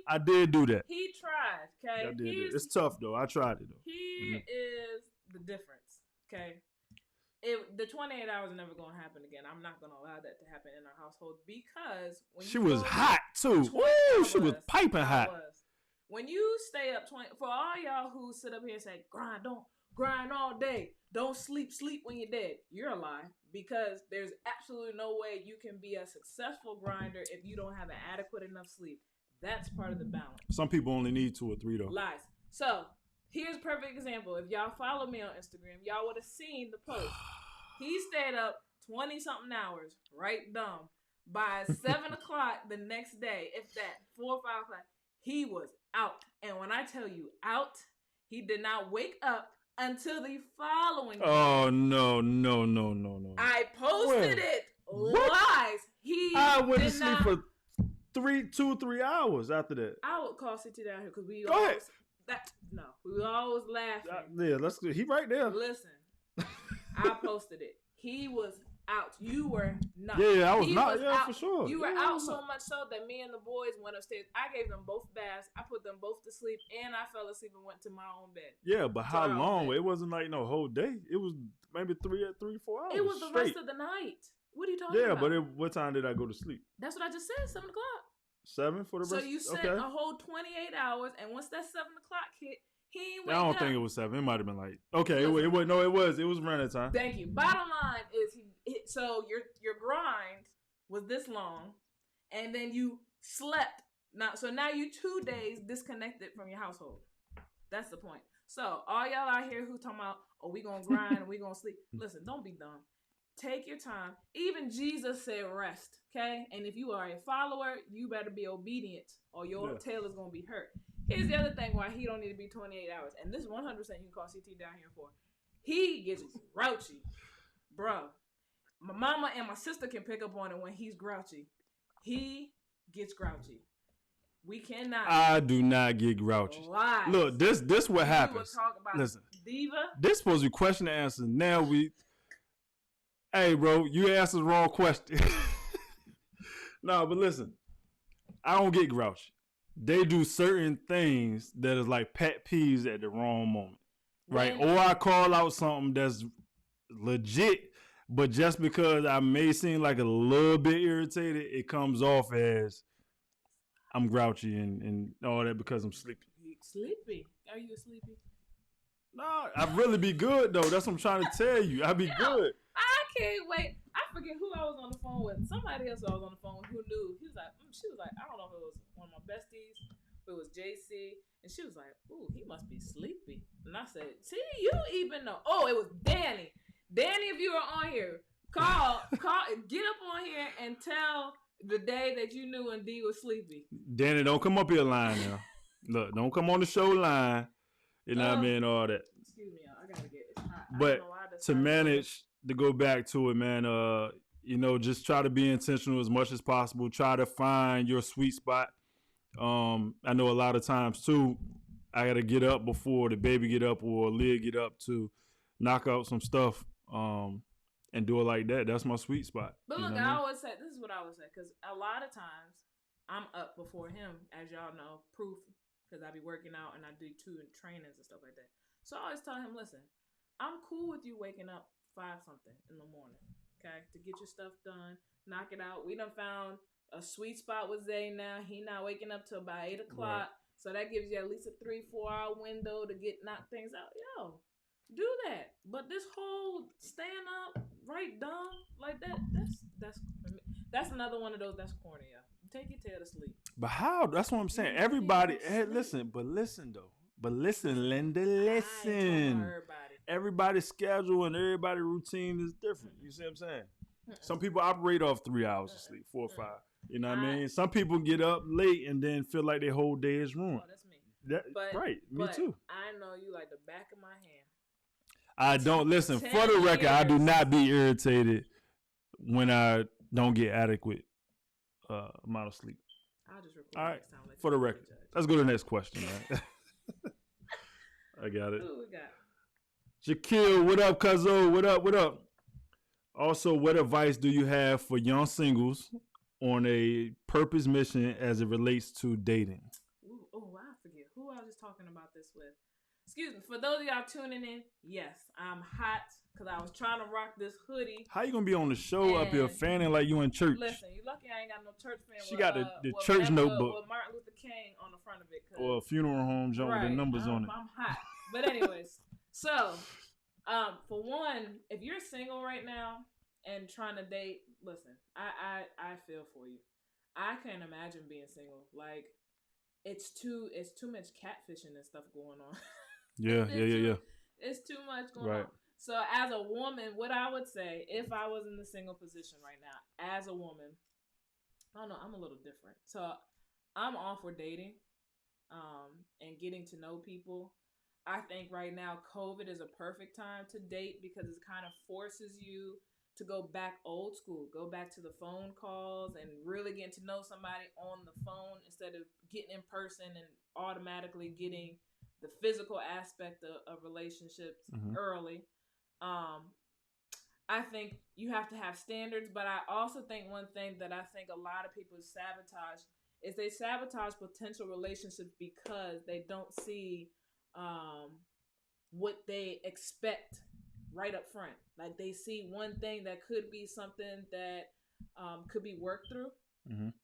I did do that. He tried, okay? I did. It's tough though. I tried it though. Here is the difference, okay? the 28 hours are never gonna happen again. I'm not gonna allow that to happen in our household because when she was hot too. Woo, she was piping hot. When you stay up 20, for all y'all who sit up here and say don't grind all day, don't sleep when you're dead, you're a lie, because there's absolutely no way you can be a successful grinder if you don't have an adequate enough sleep. That's part of the balance. Some people only need 2 or 3 though. Lies. So here's a perfect example. If y'all follow me on Instagram, y'all would have seen the post. He stayed up 20 something hours, right dumb. By 7 o'clock the next day, if that, 4 or 5 o'clock, he was out. And when I tell you out, he did not wake up until the following day. Oh, no. I posted it. What? Lies. I went to sleep for 2 or 3 hours after that. I would call CT down here because we Go always... ahead. We were always laughing. Yeah, let's go. He right there. Listen, I posted it. He was out. You were not. Yeah, I was not. Yeah, out. for sure. You were out so much so that me and the boys went upstairs. I gave them both baths. I put them both to sleep, and I fell asleep and went to my own bed. Yeah, but how long? It wasn't like no whole day. It was maybe 3 or 4 hours. It was the rest of the night. What are you talking about? Yeah, but what time did I go to sleep? That's what I just said. 7 o'clock. 7 for the rest. So you spent a whole 28 hours, and once that 7 o'clock hit, he ain't wake I don't up. think it was 7. It might have been like it was. No, it was. It was around that time. Thank you. Bottom line is so your grind was this long, and then you slept. Now you 2 days disconnected from your household. That's the point. So all y'all out here who talking about, oh, we gonna grind and we gonna sleep. Listen, don't be dumb. Take your time. Even Jesus said rest, okay? And if you are a follower, you better be obedient or your tail is going to be hurt. Here's the other thing why he don't need to be 28 hours. And this 100% you can call CT down here for. He gets grouchy. Bro, my mama and my sister can pick up on it when he's grouchy. He gets grouchy. We cannot. I do not get grouchy. Lies. Look, this what happens. Talk about listen, diva. This supposed to be question and answer. Now we... Hey, bro, you asked the wrong question. No, but listen, I don't get grouchy. They do certain things that is like pet peeves at the wrong moment, right? Or I call out something that's legit, but just because I may seem like a little bit irritated, it comes off as I'm grouchy and all that because I'm sleepy. Sleepy? Are you sleepy? No, I really be good though. That's what I'm trying to tell you. I be good. I can't wait. I forget who I was on the phone with. Somebody else I was on the phone with who knew. He was like, she was like, I don't know if it was one of my besties, if it was JC, and she was like, ooh, he must be sleepy. And I said, see, you even know. Oh, it was Danny. Danny, if you are on here, call, get up on here and tell the day that you knew when D was sleepy. Danny, don't come up here lying now. Look, don't come on the show line. You know what I mean? All that. Excuse me, I gotta get it's hot. But to manage, to go back to it, man, just try to be intentional as much as possible. Try to find your sweet spot. I know a lot of times too, I gotta get up before the baby get up or Leah get up to knock out some stuff and do it like that. That's my sweet spot. But look, I always say, this is what I would say, because a lot of times I'm up before him, as y'all know, proof. Because I be working out and I do too in trainings and stuff like that. So I always tell him, listen, I'm cool with you waking up 5-something in the morning, okay, to get your stuff done, knock it out. We done found a sweet spot with Zay now. He not waking up till about 8 o'clock. Right. So that gives you at least a 3-4 hour window to knock things out. Yo, do that. But this whole stand up, right dumb, like that's another one of those that's corny, yo. Take your tail to sleep. But how? That's what I'm saying. Everybody, listen, Linda, listen. Everybody's schedule and everybody's routine is different. You see what I'm saying? Some people operate off 3 hours of sleep, 4 or 5. You know what I mean? Some people get up late and then feel like their whole day is ruined. Oh, that's me. Right, me too. I know you like the back of my hand. I don't listen. For the record, I do not be irritated when I don't get adequate amount of sleep. I'll just record. All right, for the record, let's go to the next question, man. I got it. Who we got? Shaquille, what up, Cuzzo? What up? Also, what advice do you have for young singles on a purpose mission as it relates to dating? Ooh, I forget who I was just talking about this with. excuse me, for those of y'all tuning in, yes, I'm hot because I was trying to rock this hoodie. How you gonna be on the show up here fanning like you in church? Listen, you lucky I ain't got no church fan. She got the church notebook with Martin Luther King on the front of it. or a funeral home joint with the numbers on it. I'm hot. But anyways, so for one, if you're single right now and trying to date, listen, I feel for you. I can't imagine being single. Like it's too much catfishing and stuff going on. Yeah. It's too much going on. So as a woman, what I would say, if I was in the single position right now, as a woman, I don't know, I'm a little different. So I'm all for dating and getting to know people. I think right now COVID is a perfect time to date because it kind of forces you to go back old school, go back to the phone calls and really getting to know somebody on the phone instead of getting in person and automatically getting the physical aspect of relationships early. I think you have to have standards, but I also think one thing that I think a lot of people sabotage is they sabotage potential relationships because they don't see what they expect right up front. Like they see one thing that could be something that could be worked through,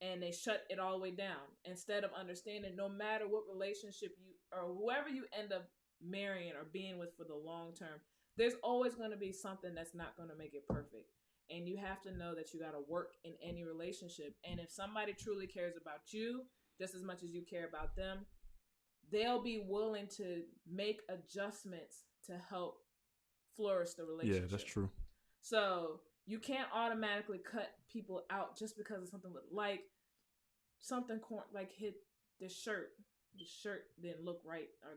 and they shut it all the way down instead of understanding no matter what relationship you or whoever you end up marrying or being with for the long term, there's always going to be something that's not going to make it perfect. And you have to know that you got to work in any relationship. And if somebody truly cares about you just as much as you care about them, they'll be willing to make adjustments to help flourish the relationship. Yeah, that's true. So you can't automatically cut people out just because of something like hit the shirt. The shirt didn't look right, or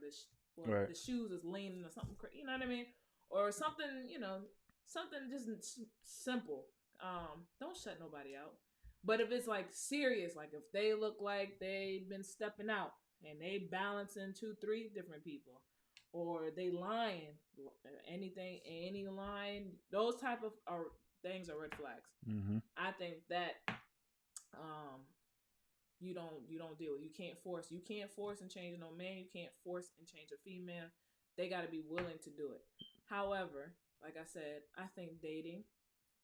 the shoes is leaning or something. You know what I mean? Or something, something just simple. Don't shut nobody out. But if it's like serious, like if they look like they've been stepping out and they balancing 2-3 different people, or they lying, any line, those type of things are red flags. I think that you don't deal with. You can't force and change no man. You can't force and change a female. They got to be willing to do it. However, like I said, I think dating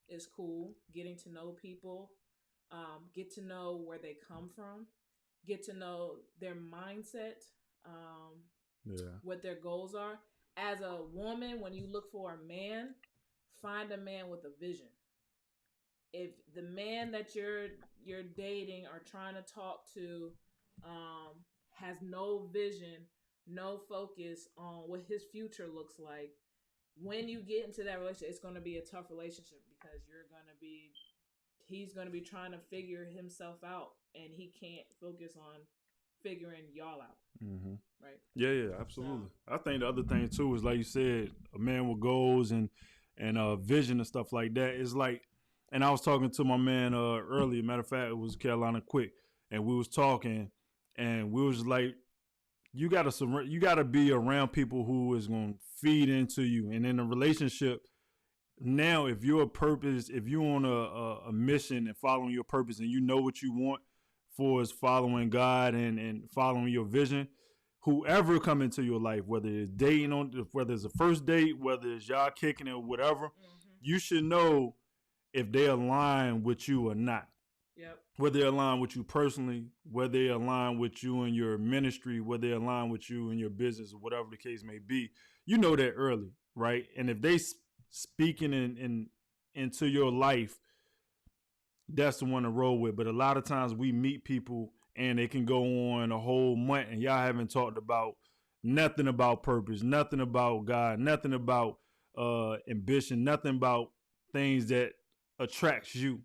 is cool. Getting to know people, get to know where they come from, get to know their mindset, what their goals are. As a woman, when you look for a man, find a man with a vision. If the man that you're dating or trying to talk to has no vision, no focus on what his future looks like, when you get into that relationship, it's going to be a tough relationship because he's going to be trying to figure himself out, and he can't focus on figuring y'all out. Right? Yeah, absolutely. So, I think the other thing too is, like you said, a man with goals and vision and stuff like that is like, and I was talking to my man earlier. Matter of fact, it was Carolina Quick, and we was talking, and we was like, you gotta be around people who is gonna feed into you, and in a relationship. Now, if you're on a mission and following your purpose, and you know what you want for is following God and following your vision, whoever come into your life, whether it's dating whether it's a first date, whether it's y'all kicking it or whatever, you should know if they align with you or not. Yep. Whether they align with you personally, whether they align with you in your ministry, whether they align with you in your business, or whatever the case may be, you know that early, right? And if they speaking into your life, that's the one to roll with. But a lot of times we meet people and they can go on a whole month and y'all haven't talked about nothing about purpose, nothing about God, nothing about ambition, nothing about things that attracts you.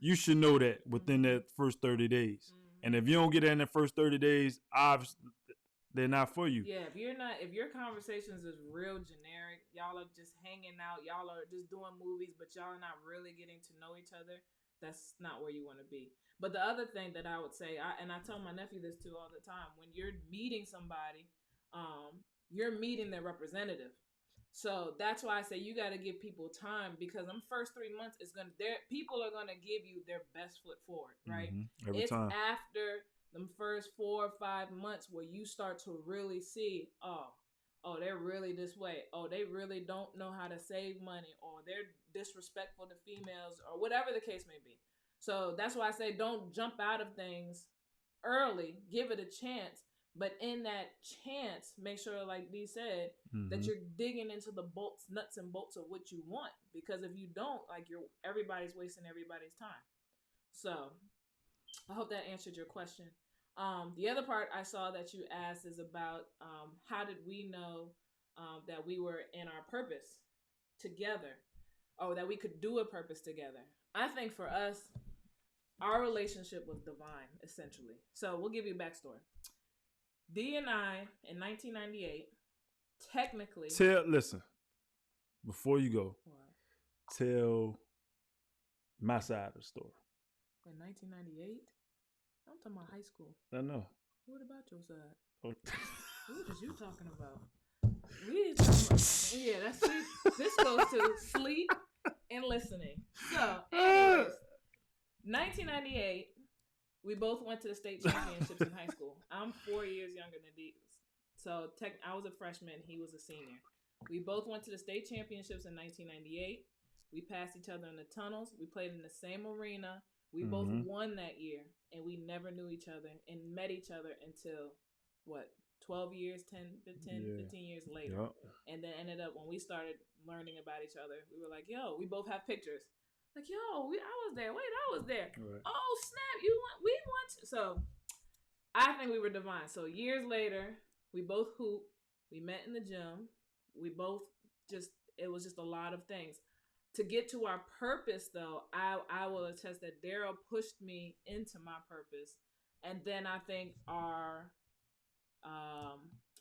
You should know that within that first 30 days. And if you don't get that in the first 30 days, obviously they're not for you. Yeah, if your conversations is real generic, y'all are just hanging out, y'all are just doing movies, but y'all are not really getting to know each other, that's not where you want to be. But the other thing that I would say, and I tell my nephew this too all the time, when you're meeting somebody, you're meeting their representative. So that's why I say you got to give people time, because them first 3 months people are gonna give you their best foot forward, right? Every time. After them first 4 or 5 months where you start to really see, oh, they're really this way. Oh, they really don't know how to save money, or they're disrespectful to females, or whatever the case may be. So that's why I say don't jump out of things early. Give it a chance. But in that chance, make sure, like Dee said, that you're digging into the bolts, nuts and bolts of what you want. Because if you don't, like everybody's wasting everybody's time. So I hope that answered your question. The other part I saw that you asked is about how did we know that we were in our purpose together, or that we could do a purpose together. I think for us, our relationship was divine, essentially. So we'll give you a backstory. D and I, in 1998, technically... Listen, before you go, what? Tell my side of the story. In 1998? I'm talking about high school. I know. What about your side? Oh. What was you talking about? Yeah, that's sleep. This goes to sleep and listening. So, anyways, 1998, we both went to the state championships in high school. I'm 4 years younger than D. So, I was a freshman. He was a senior. We both went to the state championships in 1998. We passed each other in the tunnels. We played in the same arena. We both won that year, and we never knew each other and met each other until, 12 years, 15 years later. Yep. And then ended up, when we started learning about each other, we were like, yo, we both have pictures. Like, yo, I was there. Wait, I was there. Right. Oh, snap, we won. So I think we were divine. So years later, we both hooped. We met in the gym. We both it was just a lot of things. To get to our purpose, though, I will attest that Daryl pushed me into my purpose. And then I think our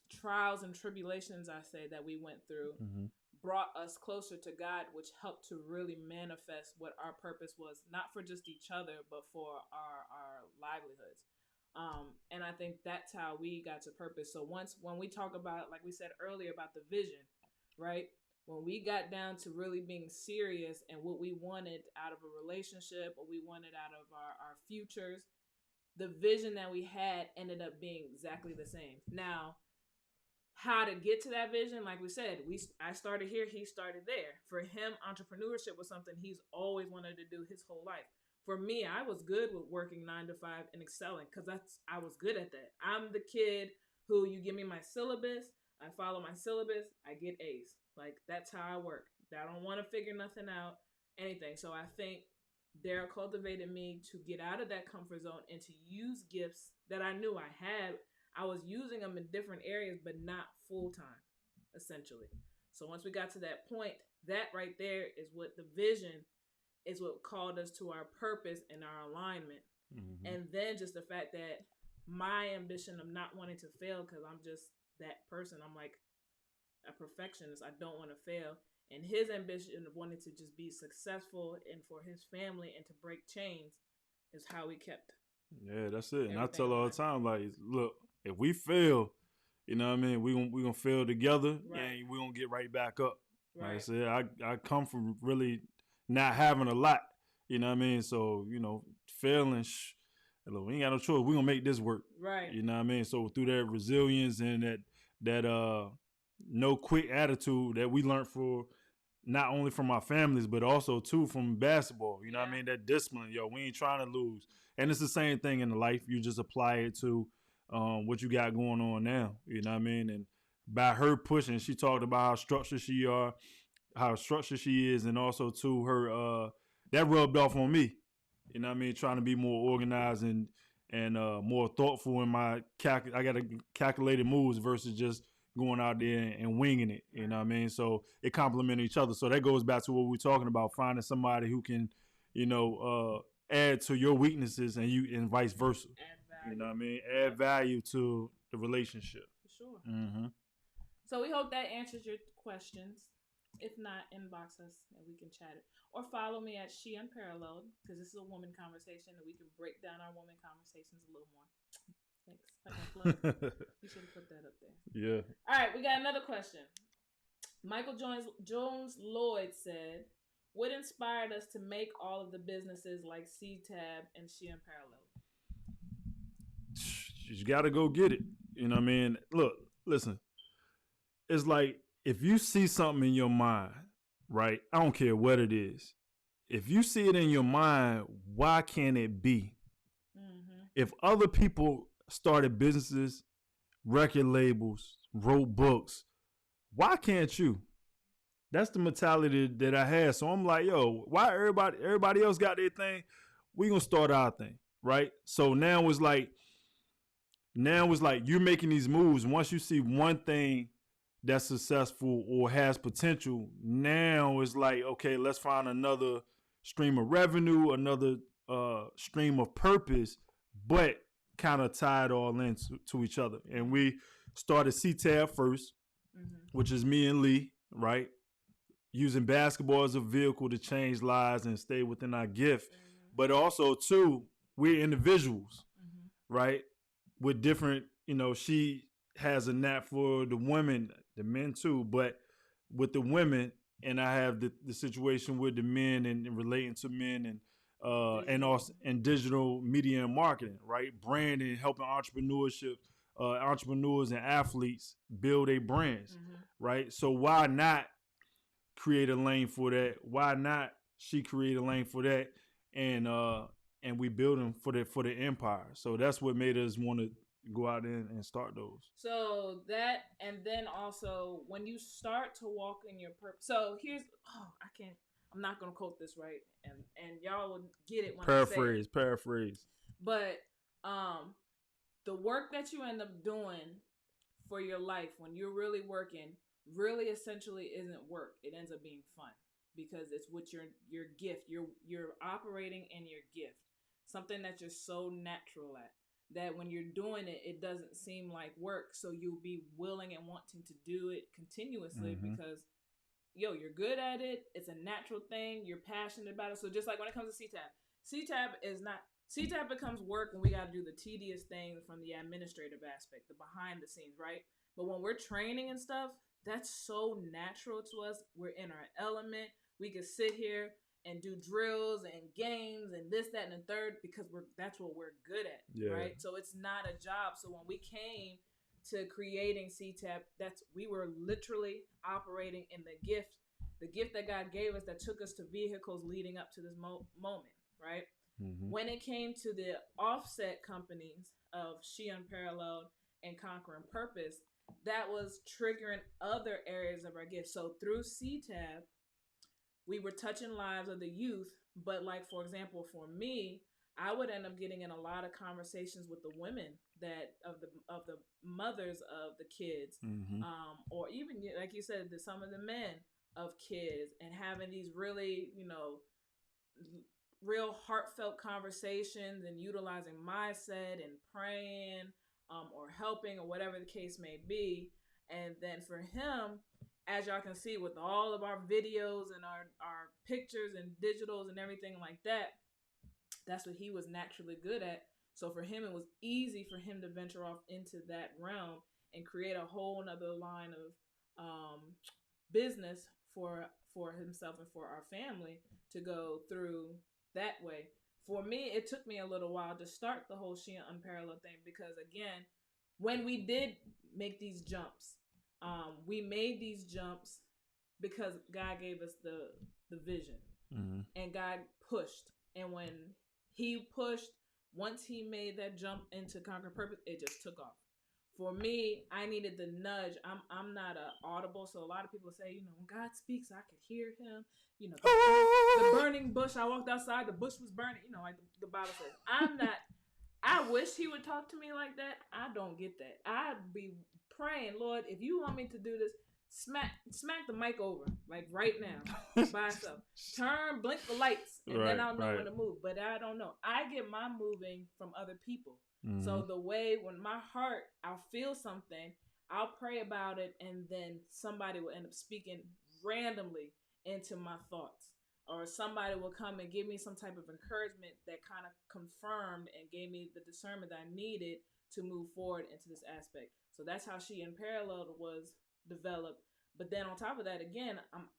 trials and tribulations, I say, that we went through brought us closer to God, which helped to really manifest what our purpose was, not for just each other, but for our livelihoods. And I think that's how we got to purpose. So when we talk about, like we said earlier, about the vision, right? When we got down to really being serious and what we wanted out of a relationship, what we wanted out of our futures, the vision that we had ended up being exactly the same. Now, how to get to that vision, like we said, I started here, he started there. For him, entrepreneurship was something he's always wanted to do his whole life. For me, I was good with working 9 to 5 and excelling because I was good at that. I'm the kid who, you give me my syllabus, I follow my syllabus, I get A's. Like, that's how I work. I don't want to figure nothing out, anything. So I think Daryl cultivated me to get out of that comfort zone and to use gifts that I knew I had. I was using them in different areas, but not full time, essentially. So once we got to that point, that right there is what the vision is, what called us to our purpose and our alignment. And then just the fact that my ambition of not wanting to fail, because I'm just that person. I'm like a perfectionist. I don't want to fail. And his ambition of wanting to just be successful and for his family and to break chains is how we kept. Yeah, that's it. And I tell all the time, like, look, if we fail, you know what I mean, we gonna fail together, and we gonna get right back up. Right. Like I said, I come from really not having a lot, you know what I mean? So, you know, failing, look, we ain't got no choice. We gonna make this work. Right. You know what I mean? So through that resilience and that no quit attitude that we learned for not only from our families, but also too from basketball. You know what I mean? That discipline, we ain't trying to lose. And it's the same thing in life. You just apply it to what you got going on now. You know what I mean? And by her pushing, she talked about how structured she is, and also too her that rubbed off on me. You know what I mean? Trying to be more organized and more thoughtful in my I got calculated moves versus just going out there and winging it. You know what I mean? So it complements each other. So that goes back to what we're talking about, finding somebody who can, add to your weaknesses and vice versa. You know what I mean? Add value to the relationship. For sure. So we hope that answers your questions. If not, inbox us and we can chat it. Or follow me at She Unparalleled, because this is a woman conversation and we can break down our woman conversations a little more. Thanks. Like my plug. You should have put that up there. Yeah. All right, we got another question. Michael Jones Lloyd said, what inspired us to make all of the businesses like C-Tab and She Unparalleled? You got to go get it. You know what I mean? Look, listen. it's like if you see something in your mind, right? I don't care what it is. If you see it in your mind, why can't it be? Mm-hmm. If other people started businesses, record labels, wrote books, why can't you? That's the mentality that I had. So I'm like, yo, why everybody else got their thing? We gonna start our thing, right? So now it's like you're making these moves. Once you see one thing that's successful or has potential, now it's like, okay, let's find another stream of revenue, another stream of purpose, but kind of tie it all into to each other. And we started CTAB first, which is me and Lee, right? Using basketball as a vehicle to change lives and stay within our gift. But also, too, we're individuals, right? With different, she has a knack for the women, the men too, but with the women, and I have the situation with the men and relating to men and also in digital media and marketing, right? Branding, helping entrepreneurs and athletes build their brands, right? So why not create a lane for that? Why not she create a lane for that? And we build them for the empire. So that's what made us want to go out there and start those. So that, and then also when you start to walk in your purpose. So here's, I'm not gonna quote this right, and y'all will get it when I say it. Paraphrase. But the work that you end up doing for your life when you're really working, really essentially isn't work. It ends up being fun because it's what your gift. You're operating in your gift, something that you're so natural at, that when you're doing it, it doesn't seem like work. So you'll be willing and wanting to do it continuously because, you're good at it. It's a natural thing. You're passionate about it. So just like when it comes to CTAB becomes work when we got to do the tedious things from the administrative aspect, the behind the scenes, right? But when we're training and stuff, that's so natural to us. We're in our element. We can sit here and do drills and games and this, that, and the third because that's what we're good at, right? So it's not a job. So when we came to creating CTAP, we were literally operating in the gift that God gave us that took us to vehicles leading up to this moment, right? When it came to the offset companies of She Unparalleled and Conquering Purpose, that was triggering other areas of our gift. So through CTAB, we were touching lives of the youth, but like, for example, for me, I would end up getting in a lot of conversations with the women of the mothers of the kids, or even like you said, some of the men of kids, and having these really, real heartfelt conversations and utilizing mindset and praying, or helping, or whatever the case may be. And then for him, as y'all can see with all of our videos and our pictures and digitals and everything like that, that's what he was naturally good at. So for him, it was easy for him to venture off into that realm and create a whole nother line of business for himself and for our family to go through that way. For me, it took me a little while to start the whole She Unparalleled thing because, again, when we did make these jumps, we made these jumps because God gave us the vision, and God pushed. And when he pushed, once he made that jump into Conquer Purpose, it just took off. For me, I needed the nudge. I'm not audible, so a lot of people say, when God speaks, I could hear him. The burning bush. I walked outside, the bush was burning. Like the Bible says. I'm not. I wish he would talk to me like that. I don't get that. I'd be praying, Lord, if you want me to do this, smack the mic over, like right now, by itself. Blink the lights, and then I'll know when to move. But I don't know. I get my moving from other people. So the way when my heart, I'll feel something, I'll pray about it, and then somebody will end up speaking randomly into my thoughts. Or somebody will come and give me some type of encouragement that kind of confirmed and gave me the discernment that I needed to move forward into this aspect. So that's how She Unparalleled was developed. But then on top of that, again, I'm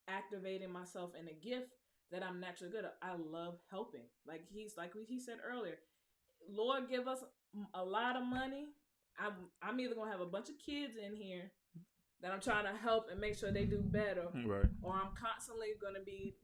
activating myself in a gift that I'm naturally good at. I love helping. Like he said earlier, Lord, give us a lot of money. I'm either going to have a bunch of kids in here that I'm trying to help and make sure they do better, Right. or I'm constantly going to be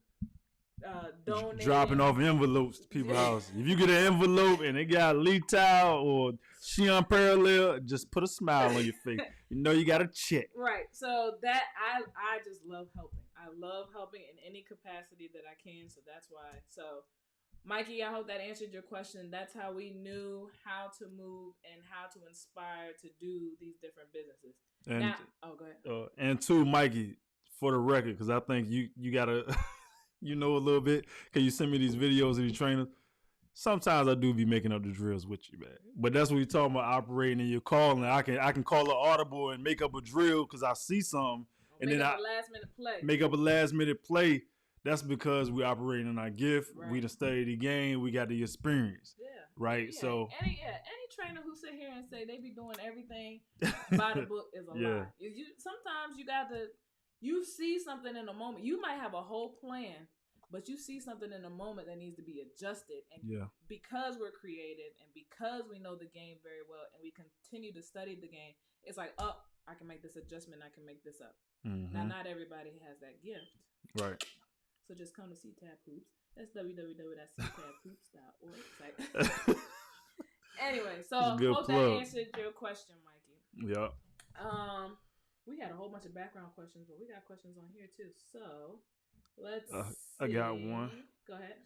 donating, dropping off envelopes to people's houses. If you get an envelope and it got D.Towe or she unparalleled, just put a smile on your face. You know you got a check. Right. So that I just love helping. I love helping in any capacity that I can. So that's why. So, Mikey, I hope that answered your question. That's how we knew how to move and how to inspire to do these different businesses. And now, go ahead. And two, Mikey, for the record, because I think you gotta. You know a little bit, because you send me these videos of these trainers. Sometimes I do be making up the drills with you, man. But that's what you're talking about, operating in your call. And I can call an audible and make up a drill because I see something. And then a last minute play. Make up a last minute play. That's because we operating in our gift. Right. We done studied the game. We got the experience. Yeah. Right. Yeah. So any trainer who sit here and say they be doing everything by the book is a lie. Sometimes you see something in a moment. You might have a whole plan, but you see something in a moment that needs to be adjusted. And because we're creative and because we know the game very well and we continue to study the game, it's like, I can make this adjustment. I can make this up. Mm-hmm. Now, not everybody has that gift. Right. So just come to C-Tab Hoops. That's www.ctabhoops.org. Anyway, so hope that answered your question, Mikey. Yeah. We had a whole bunch of background questions, but we got questions on here too. So let's see. I got one. Go ahead.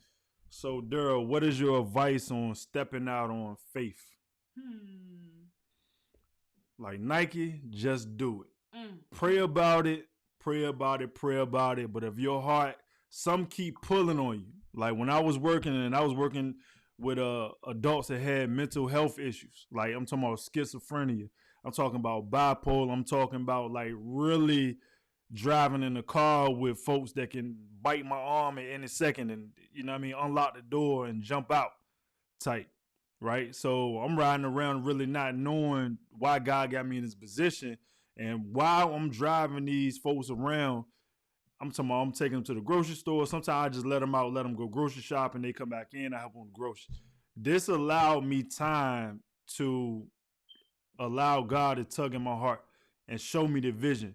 So, Daryl, what is your advice on stepping out on faith? Like Nike, just do it. Pray about it. But if your heart, some keep pulling on you. Like when I was working with adults that had mental health issues. Like I'm talking about schizophrenia. I'm talking about bipolar. I'm talking about like really driving in the car with folks that can bite my arm at any second and, you know what I mean, unlock the door and jump out type, right? So I'm riding around really not knowing why God got me in this position. And while I'm driving these folks around, I'm taking them to the grocery store. Sometimes I just let them out, let them go grocery shopping. They come back in, I help them with groceries. This allowed me time to allow God to tug in my heart and show me the vision,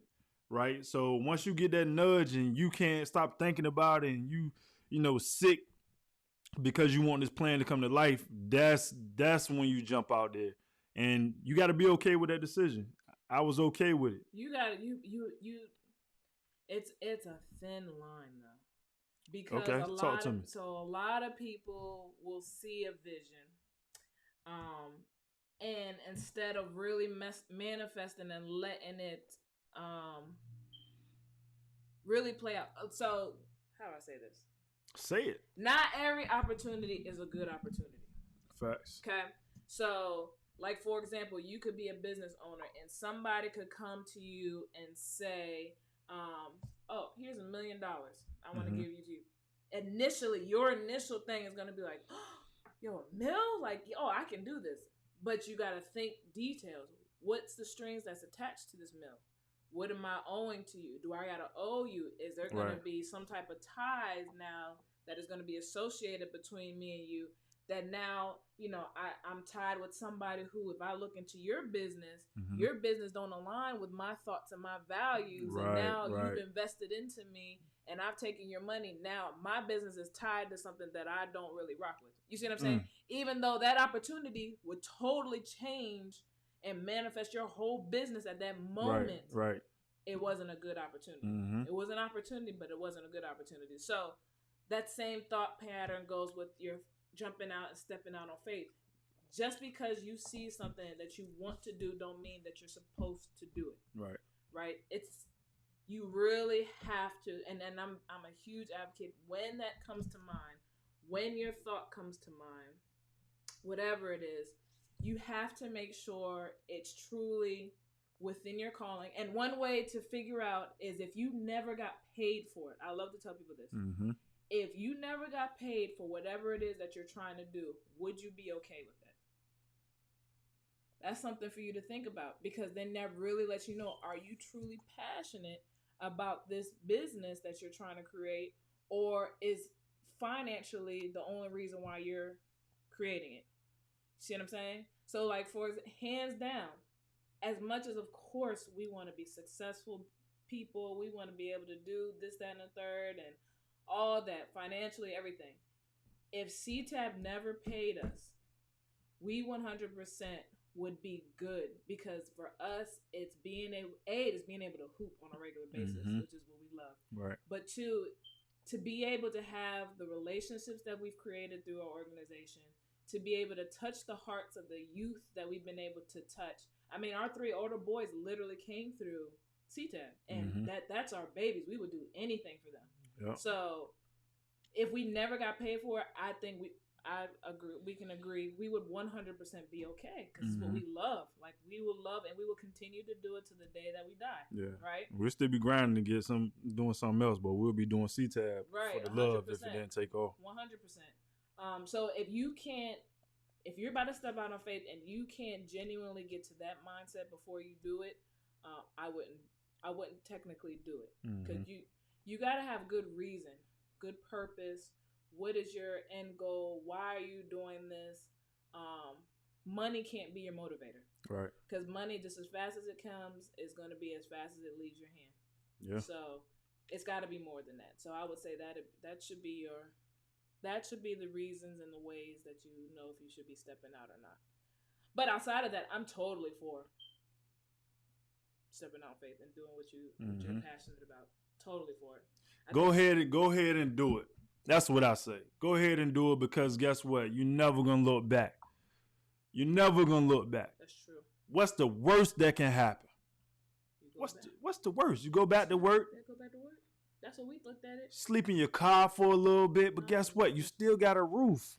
right? So once you get that nudge and you can't stop thinking about it and you sick because you want this plan to come to life, that's when you jump out there. And you got to be okay with that decision. I was okay with it. It's a thin line though, because a lot of people will see a vision, and instead of really manifesting and letting it really play out. So how do I say this? Say it. Not every opportunity is a good opportunity. Facts. Okay, so. Like, for example, you could be a business owner and somebody could come to you and say, here's $1 million. I want to give you. Initially, your initial thing is going to be like, $1 million? Like, I can do this. But you got to think details. What's the strings that's attached to this $1 million? What am I owing to you? Do I got to owe you? Is there going to be some type of ties now that is going to be associated between me and you? That now, I'm tied with somebody who, if I look into your business don't align with my thoughts and my values. And now you've invested into me and I've taken your money. Now my business is tied to something that I don't really rock with. You see what I'm saying? Even though that opportunity would totally change and manifest your whole business at that moment. Right. It wasn't a good opportunity. It was an opportunity, but it wasn't a good opportunity. So that same thought pattern goes with your jumping out and stepping out on faith. Just because you see something that you want to do don't mean that you're supposed to do it. Right. It's, you really have to, and I'm a huge advocate when that comes to mind, when your thought comes to mind, whatever it is, you have to make sure it's truly within your calling. And one way to figure out is if you never got paid for it. I love to tell people this. If you never got paid for whatever it is that you're trying to do, would you be okay with that? That's something for you to think about, because then that really lets you know, are you truly passionate about this business that you're trying to create, or is financially the only reason why you're creating it? See what I'm saying? So like, for hands down, as much as, of course, we want to be successful people, we want to be able to do this, that, and the third, and all that financially, everything. If CTAB never paid us, we 100% would be good, because for us, it's being able to hoop on a regular basis, which is what we love. Right. But two, to be able to have the relationships that we've created through our organization, to be able to touch the hearts of the youth that we've been able to touch. I mean, our 3 older boys literally came through CTAB, and that's our babies. We would do anything for them. Yep. So if we never got paid for it, I think I agree. We can agree we would 100% be okay, because it's what we love. Like, we will love, and we will continue to do it to the day that we die. Yeah. Right. We'll still be grinding to get doing something else, but we'll be doing CTAB for the 100%. Love if it didn't take off. 100%. So if you're about to step out on faith and you can't genuinely get to that mindset before you do it, I wouldn't technically do it, because you got to have good reason, good purpose. What is your end goal? Why are you doing this? Money can't be your motivator. Right. Because money, just as fast as it comes, is going to be as fast as it leaves your hand. Yeah. So it's got to be more than that. So I would say that should be the reasons and the ways that you know if you should be stepping out or not. But outside of that, I'm totally for stepping out faith and doing what you're passionate about. Totally for it. Go ahead and do it. That's what I say. Go ahead and do it, because guess what? You're never going to look back. You're never going to look back. That's true. What's the worst that can happen? What's the worst? You go back to work? Yeah, go back to work. That's what we looked at it. Sleep in your car for a little bit, but guess what? You still got a roof.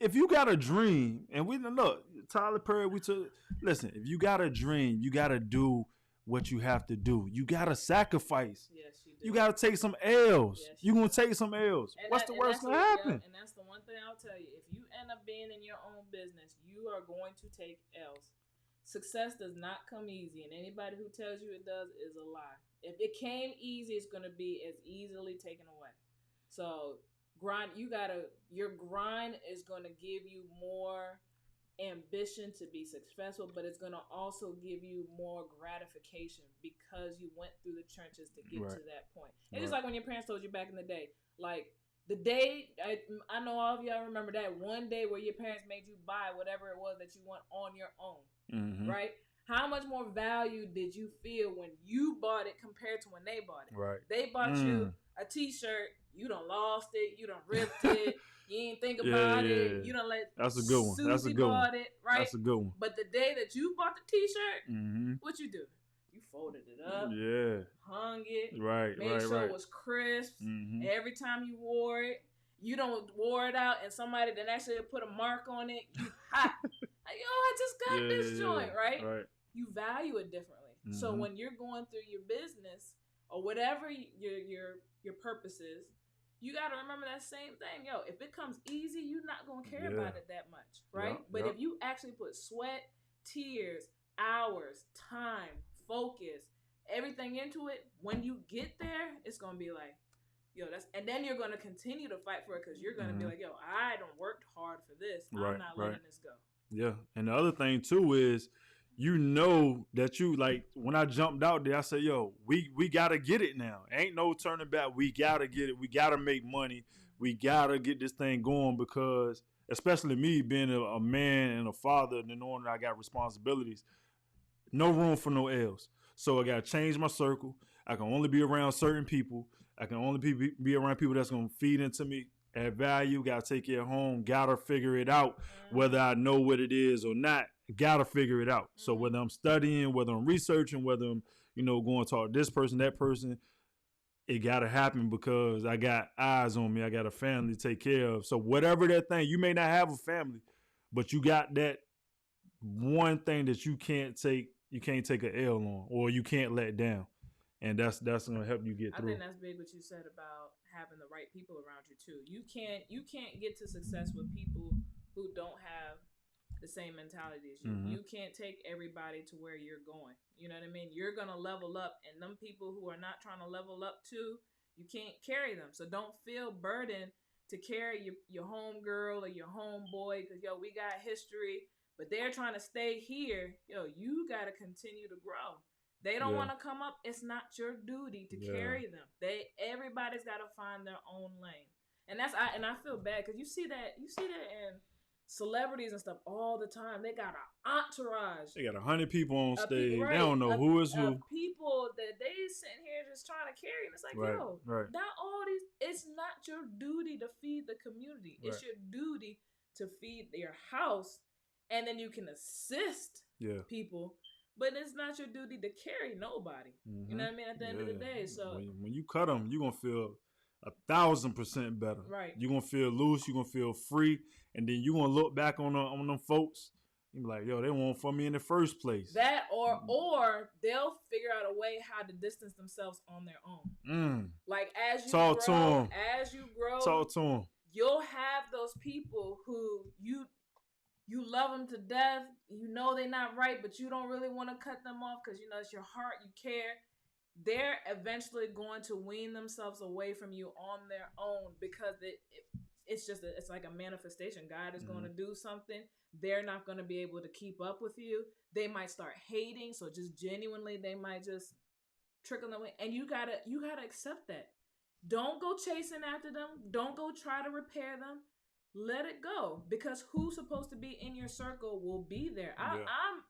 If you got a dream, and look, Tyler Perry, listen, if you got a dream, you got to do what you have to do. You got to sacrifice. Yes, you do. You got to take some L's. Yes, you're going to take some L's. What's the worst going to happen? And that's the one thing I'll tell you. If you end up being in your own business, you are going to take L's. Success does not come easy, and anybody who tells you it does is a lie. If it came easy, it's going to be as easily taken away. So your grind is going to give you more ambition to be successful, but it's going to also give you more gratification because you went through the trenches to get to that point. It's just like when your parents told you back in the day, like the day, I know all of y'all remember that one day where your parents made you buy whatever it was that you want on your own, right? How much more value did you feel when you bought it compared to when they bought it? Right. They bought you a t-shirt, you done lost it, you done ripped it, you ain't think about it, you done let That's a good one. Susie That's a good one. It, right? That's a good one. But the day that you bought the t-shirt, what you do? You folded it up, hung it, made sure it was crisp. Every time you wore it, you don't wore it out and somebody then actually put a mark on it, you hot. Like, yo, I just got this joint, right? You value it differently. So when you're going through your business or whatever your purpose is, you got to remember that same thing. Yo, if it comes easy, you're not going to care about it that much, right? But if you actually put sweat, tears, hours, time, focus, everything into it, when you get there, it's going to be like, yo, and then you're going to continue to fight for it because you're going to be like, yo, I done worked hard for this. I'm not letting this go. Yeah. And the other thing too is, you know that you, like, when I jumped out there, I said, yo, we got to get it now. Ain't no turning back. We got to get it. We got to make money. We got to get this thing going because, especially me being a man and a father and knowing that I got responsibilities, no room for no L's. So I got to change my circle. I can only be around certain people. I can only be around people that's going to feed into me, add value. Got to take it home. Got to figure it out, whether I know what it is or not. Got to figure it out. So whether I'm studying, whether I'm researching, whether I'm, going to talk to this person, that person, it got to happen because I got eyes on me. I got a family to take care of. So whatever that thing, you may not have a family, but you got that one thing that you can't take an L on or you can't let down. And that's going to help you get through. I think that's big what you said about having the right people around you too. You can't get to success with people who don't have the same mentality as you. You can't take everybody to where you're going. You know what I mean? You're going to level up, and them people who are not trying to level up too, you can't carry them. So don't feel burdened to carry your home girl or your home boy because, yo, we got history. but they're trying to stay here. Yo, you got to continue to grow. They don't want to come up. It's not your duty to carry them. Everybody's got to find their own lane. And I feel bad because you see that in celebrities and stuff all the time. They got an entourage. They got 100 people on stage. Right, they don't know who is who. People that they sitting here just trying to carry. And it's like, not all these. It's not your duty to feed the community. It's your duty to feed your house, and then you can assist people. But it's not your duty to carry nobody. You know what I mean? At the end of the day, so when you cut them, you're gonna feel 1,000% better. Right. You're gonna feel loose. You're gonna feel free, and then you're gonna look back on them folks. You be like, yo, they weren't for me in the first place. That or they'll figure out a way how to distance themselves on their own. Like as you talk grow, to them. as you grow, talk to them. You'll have those people who you love them to death. You know they're not right, but you don't really want to cut them off because you know it's your heart. You care. They're eventually going to wean themselves away from you on their own because it's like a manifestation. God is going to do something. They're not going to be able to keep up with you. They might start hating. So just genuinely, they might just trickle away. And you gotta accept that. Don't go chasing after them. Don't go try to repair them. Let it go, because who's supposed to be in your circle will be there. I'm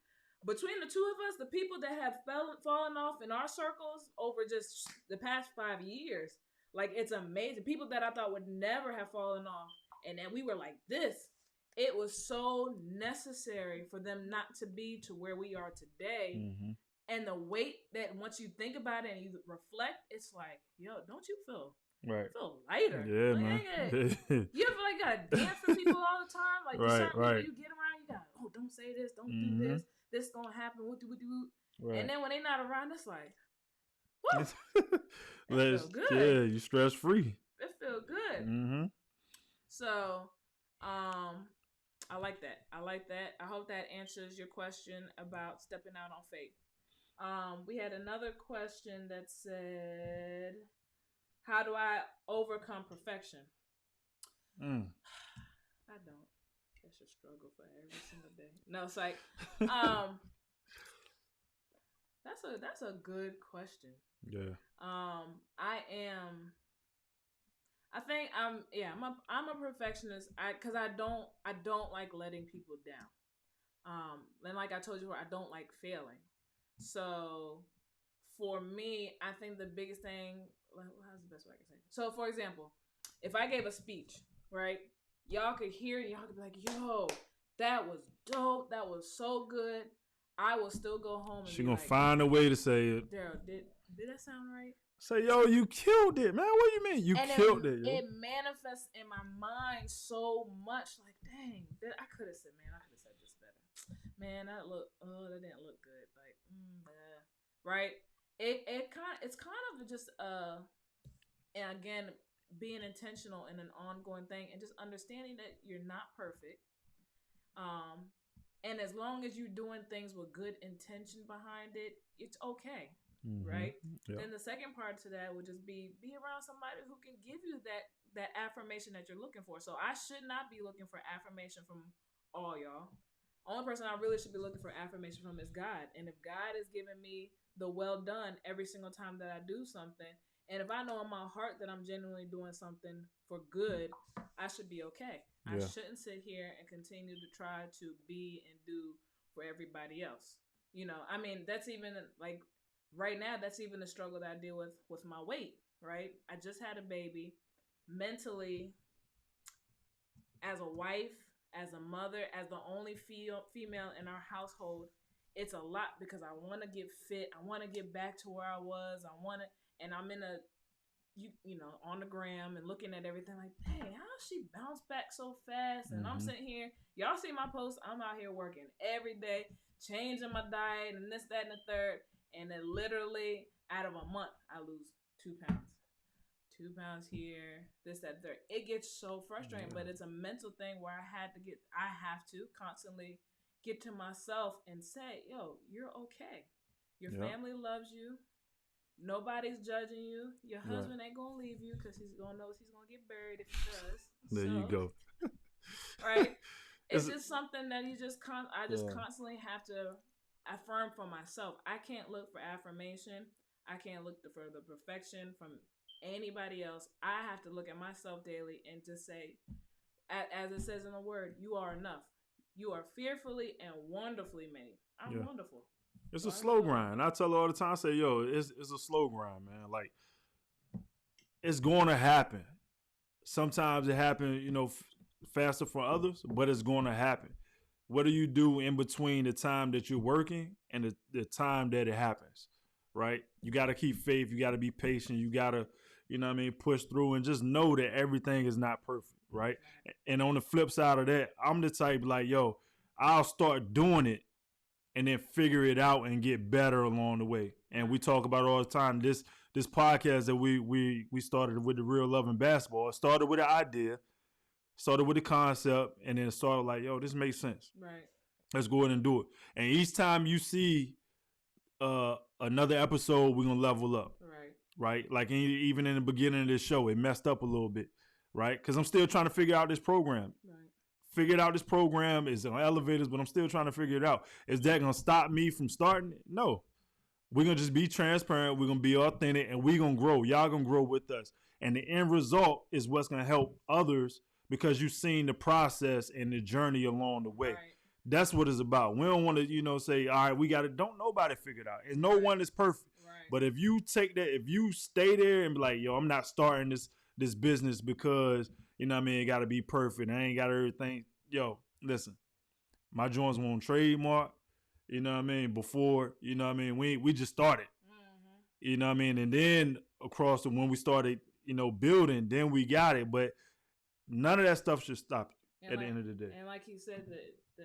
between the two of us, the people that have fallen off in our circles over just the past 5 years. Like, it's amazing. People that I thought would never have fallen off, and then we were like this. It was so necessary for them not to be to where we are today. And the weight that once you think about it and you reflect, it's like, yo, don't you feel lighter? Yeah, like, man. You feel like you gotta dance for people all the time. Like certain people you get around, you got, don't say this, don't do this. This gonna happen. Right. And then when they not around, it's like, whoo, it feel good. Yeah, you stress free. It feel good. So, I like that. I hope that answers your question about stepping out on faith. We had another question that said, how do I overcome perfection? I don't. That's a struggle for every single day. No, it's like, that's a good question. Yeah. I'm a perfectionist. Cause I don't like letting people down. And like I told you, I don't like failing. So for me, I think the biggest thing, how's the best way I can say it? So for example, if I gave a speech, right? Y'all could hear it, y'all could be like, yo, that was dope. That was so good. I will still go home and she gonna find a way to say it. Daryl, did that sound right? Say, yo, you killed it, man. What do you mean? You killed it, yo. It manifests in my mind so much. Like, dang, I could have said, man, I could have said this better. Man, that didn't look good. Like, right? It's kind of just and again, being intentional in an ongoing thing, and just understanding that you're not perfect. And as long as you're doing things with good intention behind it, it's okay. Right? Yep. Then the second part to that would just be around somebody who can give you that affirmation that you're looking for. So I should not be looking for affirmation from all y'all. Only person I really should be looking for affirmation from is God. And if God is giving me the well done every single time that I do something, and if I know in my heart that I'm genuinely doing something for good, I should be okay. I shouldn't sit here and continue to try to be and do for everybody else. You know, I mean, that's even like right now, that's even the struggle that I deal with my weight, right? I just had a baby. Mentally, as a wife, as a mother, as the only female in our household, it's a lot because I want to get fit. I want to get back to where I was. And I'm in on the gram and looking at everything like, hey, how she bounced back so fast? And I'm sitting here, y'all see my posts, I'm out here working every day, changing my diet and this, that, and the third. And then literally out of a month, I lose 2 pounds. 2 pounds here, this, that, third. It gets so frustrating, but it's a mental thing where I have to constantly get to myself and say, yo, you're okay. Your family loves you. Nobody's judging you. Your husband ain't going to leave you because he's going to know he's going to get buried if he does. There you go. Right? it's just something that I just Yeah. constantly have to affirm for myself. I can't look for affirmation. I can't look for the perfection from anybody else. I have to look at myself daily and just say, as it says in the word, you are enough. You are fearfully and wonderfully made. I'm wonderful. It's a slow grind. I tell her all the time, I say, yo, it's a slow grind, man. Like, it's going to happen. Sometimes it happens, faster for others, but it's going to happen. What do you do in between the time that you're working and the time that it happens, right? You got to keep faith. You got to be patient. You got to, push through and just know that everything is not perfect, right? And on the flip side of that, I'm the type like, yo, I'll start doing it and then figure it out and get better along the way. And we talk about it all the time. This podcast that we started with, the Real Love and Basketball, it started with an idea, started with a concept, and then it started like, yo, this makes sense. Right. Let's go ahead and do it. And each time you see another episode, we're going to level up. Right? Like even in the beginning of this show, it messed up a little bit, right? Because I'm still trying to figure out this program. Right. Figured out this program is on elevators, but I'm still trying to figure it out. Is that going to stop me from starting it? No. We're going to just be transparent. We're going to be authentic, and we're going to grow. Y'all going to grow with us. And the end result is what's going to help others because you've seen the process and the journey along the way. Right. That's what it's about. We don't want to, say, all right, we got it. Don't nobody figure it out. And no one is perfect. Right. But if you take that, if you stay there and be like, yo, I'm not starting this business because, it got to be perfect. I ain't got everything. Yo, listen, my joints won't trademark, before, we just started, and then across when we started, building, then we got it. But none of that stuff should stop you at the end of the day. And like he said, the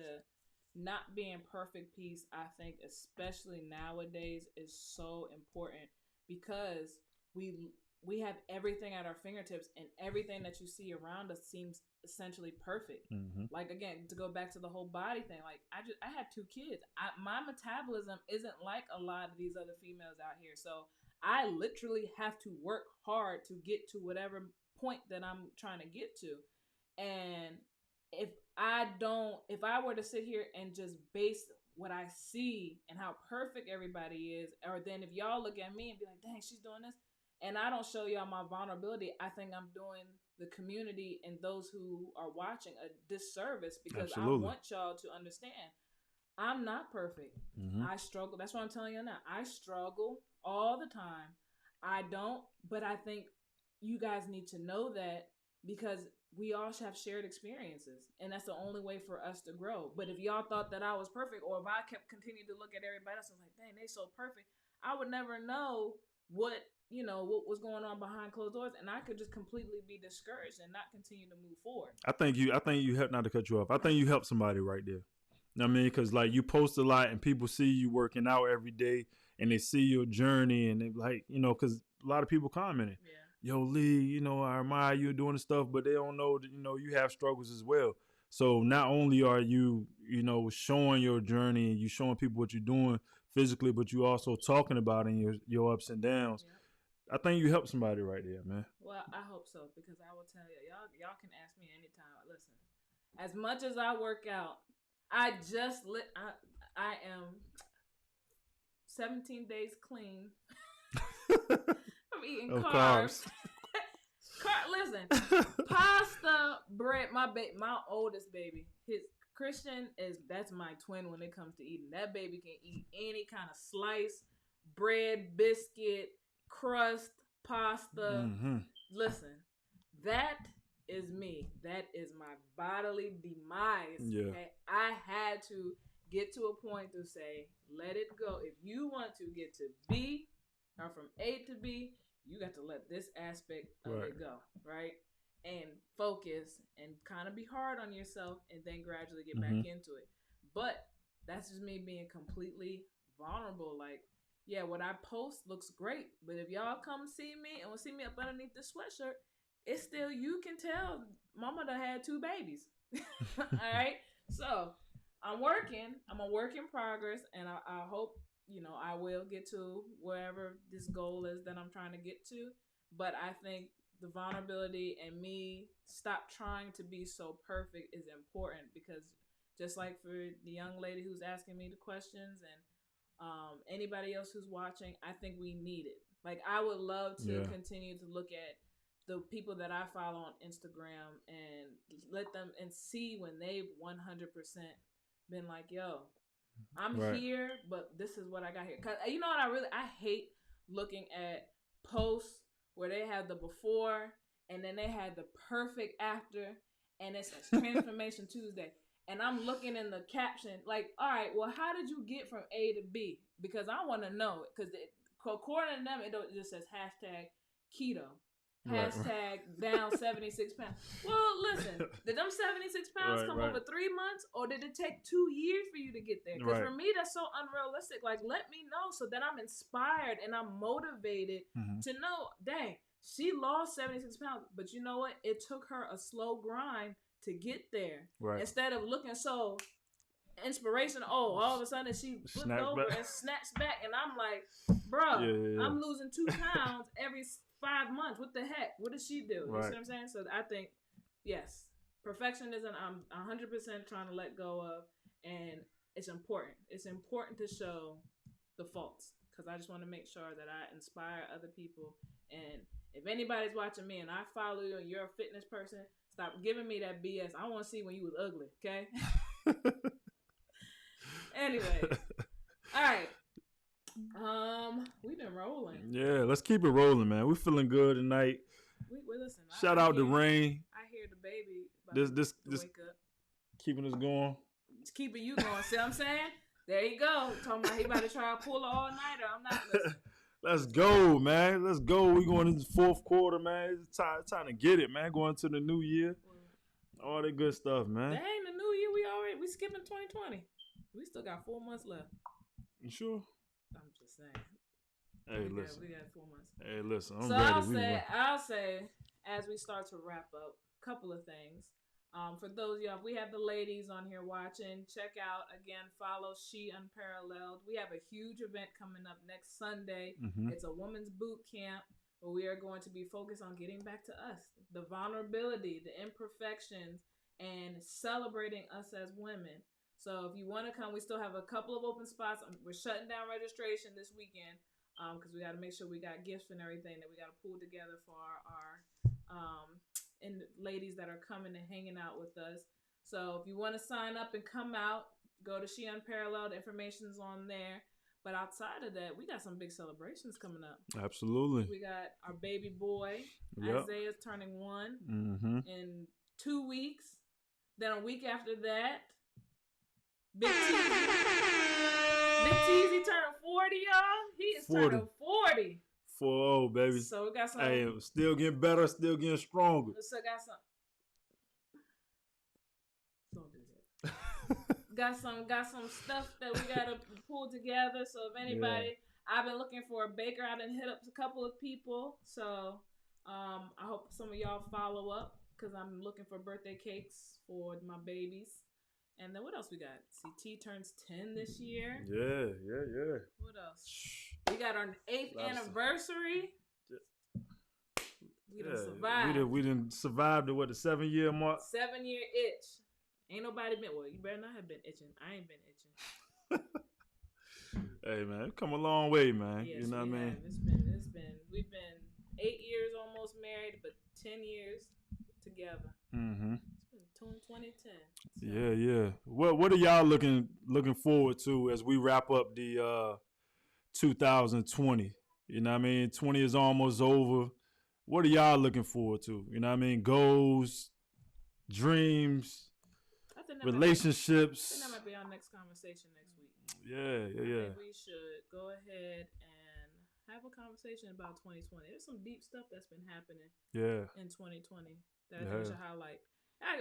not being perfect piece, I think, especially nowadays, is so important because we have everything at our fingertips, and everything that you see around us seems essentially perfect. Mm-hmm. Like, again, to go back to the whole body thing, like I had 2 kids. My metabolism isn't like a lot of these other females out here, so I literally have to work hard to get to whatever point that I'm trying to get to. And if I were to sit here and just base what I see and how perfect everybody is, or then if y'all look at me and be like, dang, she's doing this, and I don't show y'all my vulnerability, I think I'm doing the community and those who are watching a disservice because Absolutely. I want y'all to understand I'm not perfect. Mm-hmm. I struggle. That's what I'm telling you now. I struggle all the time. But I think you guys need to know that because we all have shared experiences, and that's the only way for us to grow. But if y'all thought that I was perfect, or if I kept continuing to look at everybody else and was like, dang, they so perfect, I would never know what was going on behind closed doors, and I could just completely be discouraged and not continue to move forward. I think you helped, not to cut you off, I think you helped somebody right there. You know what I mean? Because like you post a lot and people see you working out every day and they see your journey and they like, because a lot of people commenting, yo, Lee, I admire you doing the stuff, but they don't know that, you have struggles as well. So not only are you, showing your journey and you showing people what you're doing physically, but you also talking about in your ups and downs. Yep. I think you helped somebody right there, man. Well, I hope so, because I will tell you, y'all can ask me anytime. Listen, as much as I work out, I am 17 days clean. I'm eating carbs. Listen, pasta, bread. My oldest baby, that's my twin when it comes to eating. That baby can eat any kind of slice, bread, biscuit, crust, pasta. Mm-hmm. Listen, that is me. That is my bodily demise. Yeah. Okay? I had to get to a point to say, let it go. If you want to get to B or from A to B, you got to let this aspect of it go, right? And focus and kind of be hard on yourself and then gradually get back into it. But that's just me being completely vulnerable. Like, yeah, what I post looks great, but if y'all come see me and will see me up underneath the sweatshirt, it's still, you can tell mama done had 2 babies. All right? So I'm a work in progress, and I hope, I will get to wherever this goal is that I'm trying to get to. But I think the vulnerability and me stop trying to be so perfect is important, because just like for the young lady who's asking me the questions and anybody else who's watching, I think we need it. Like, I would love to continue to look at the people that I follow on Instagram and let them and see when they've 100% been like, yo, I'm here, but this is what I got here. Cause you know what, I hate looking at posts where they have the before and then they had the perfect after, and it says Transformation Tuesday. And I'm looking in the caption, like, all right, well, how did you get from A to B? Because I want to know. Because according to them, it just says hashtag keto. Hashtag down 76 pounds. Well, listen, did them 76 pounds come over 3 months, or did it take 2 years for you to get there? Because for me, that's so unrealistic. Like, let me know so that I'm inspired and I'm motivated to know, dang, she lost 76 pounds. But you know what? It took her a slow grind to get there. Instead of looking so inspirational, all of a sudden she flipped over and snatched back, and I'm like, bro, I'm losing 2 pounds every 5 months. What the heck? What did she do? You see what I'm saying? So I think, yes, perfectionism I'm 100% trying to let go of, and it's important. It's important to show the faults, because I just want to make sure that I inspire other people. And if anybody's watching me and I follow you and you're a fitness person, stop giving me that BS. I want to see when you was ugly, okay? Anyway. All right. We've been rolling. Yeah, let's keep it rolling, man. We're feeling good tonight. We listen. Shout out to Rain. I hear the baby This wake up. Keeping us going. It's keeping you going. See what I'm saying? There you go. Talking about he about to try to pull an all-nighter. I'm not listening. Let's go, man. Let's go. We going into the fourth quarter, man. It's time to get it, man. Going to the new year. All that good stuff, man. Dang, the new year, we skipping 2020. We still got 4 months left. You sure? I'm just saying. Hey, listen. We got 4 months. Hey, listen. I'm ready. So I'll say, as we start to wrap up, a couple of things. For those of y'all, we have the ladies on here watching. Check out, again, follow She Unparalleled. We have a huge event coming up next Sunday. It's a women's boot camp where we are going to be focused on getting back to us, the vulnerability, the imperfections, and celebrating us as women. So if you want to come, we still have a couple of open spots. We're shutting down registration this weekend because we got to make sure we got gifts and everything that we got to pull together for our and ladies that are coming and hanging out with us. So if you want to sign up and come out, go to She Unparalleled. Information's on there. But outside of that, we got some big celebrations coming up. Absolutely. We got our baby boy. Isaiah's turning 1 in 2 weeks. Then a week after that, Big Teezy turning 40, y'all. He is turning 40. 40, baby. So we got some. Hey, still getting better, still getting stronger. So got some. Don't do that. got some stuff that we gotta pull together. So if anybody, I've been looking for a baker. I done hit up a couple of people. So I hope some of y'all follow up, because I'm looking for birthday cakes for my babies. And then what else we got? CT turns 10 this year. Yeah. What else? We got our 8th anniversary. We done survived. We done survived the 7-year mark? 7-year itch. Ain't nobody been, well, you better not have been itching. I ain't been itching. Hey, man, come a long way, man. Yes, you know what I mean? We've been 8 years almost married, but 10 years together. It's been 2010. So. Yeah. What are y'all looking forward to as we wrap up the 2020? You know what I mean? 20 is almost over. What are y'all looking forward to? You know what I mean? Goals, dreams, relationships. I think that might be our next conversation next week. Yeah. I think we should go ahead and have a conversation about 2020. There's some deep stuff that's been happening in 2020 that I think we should highlight.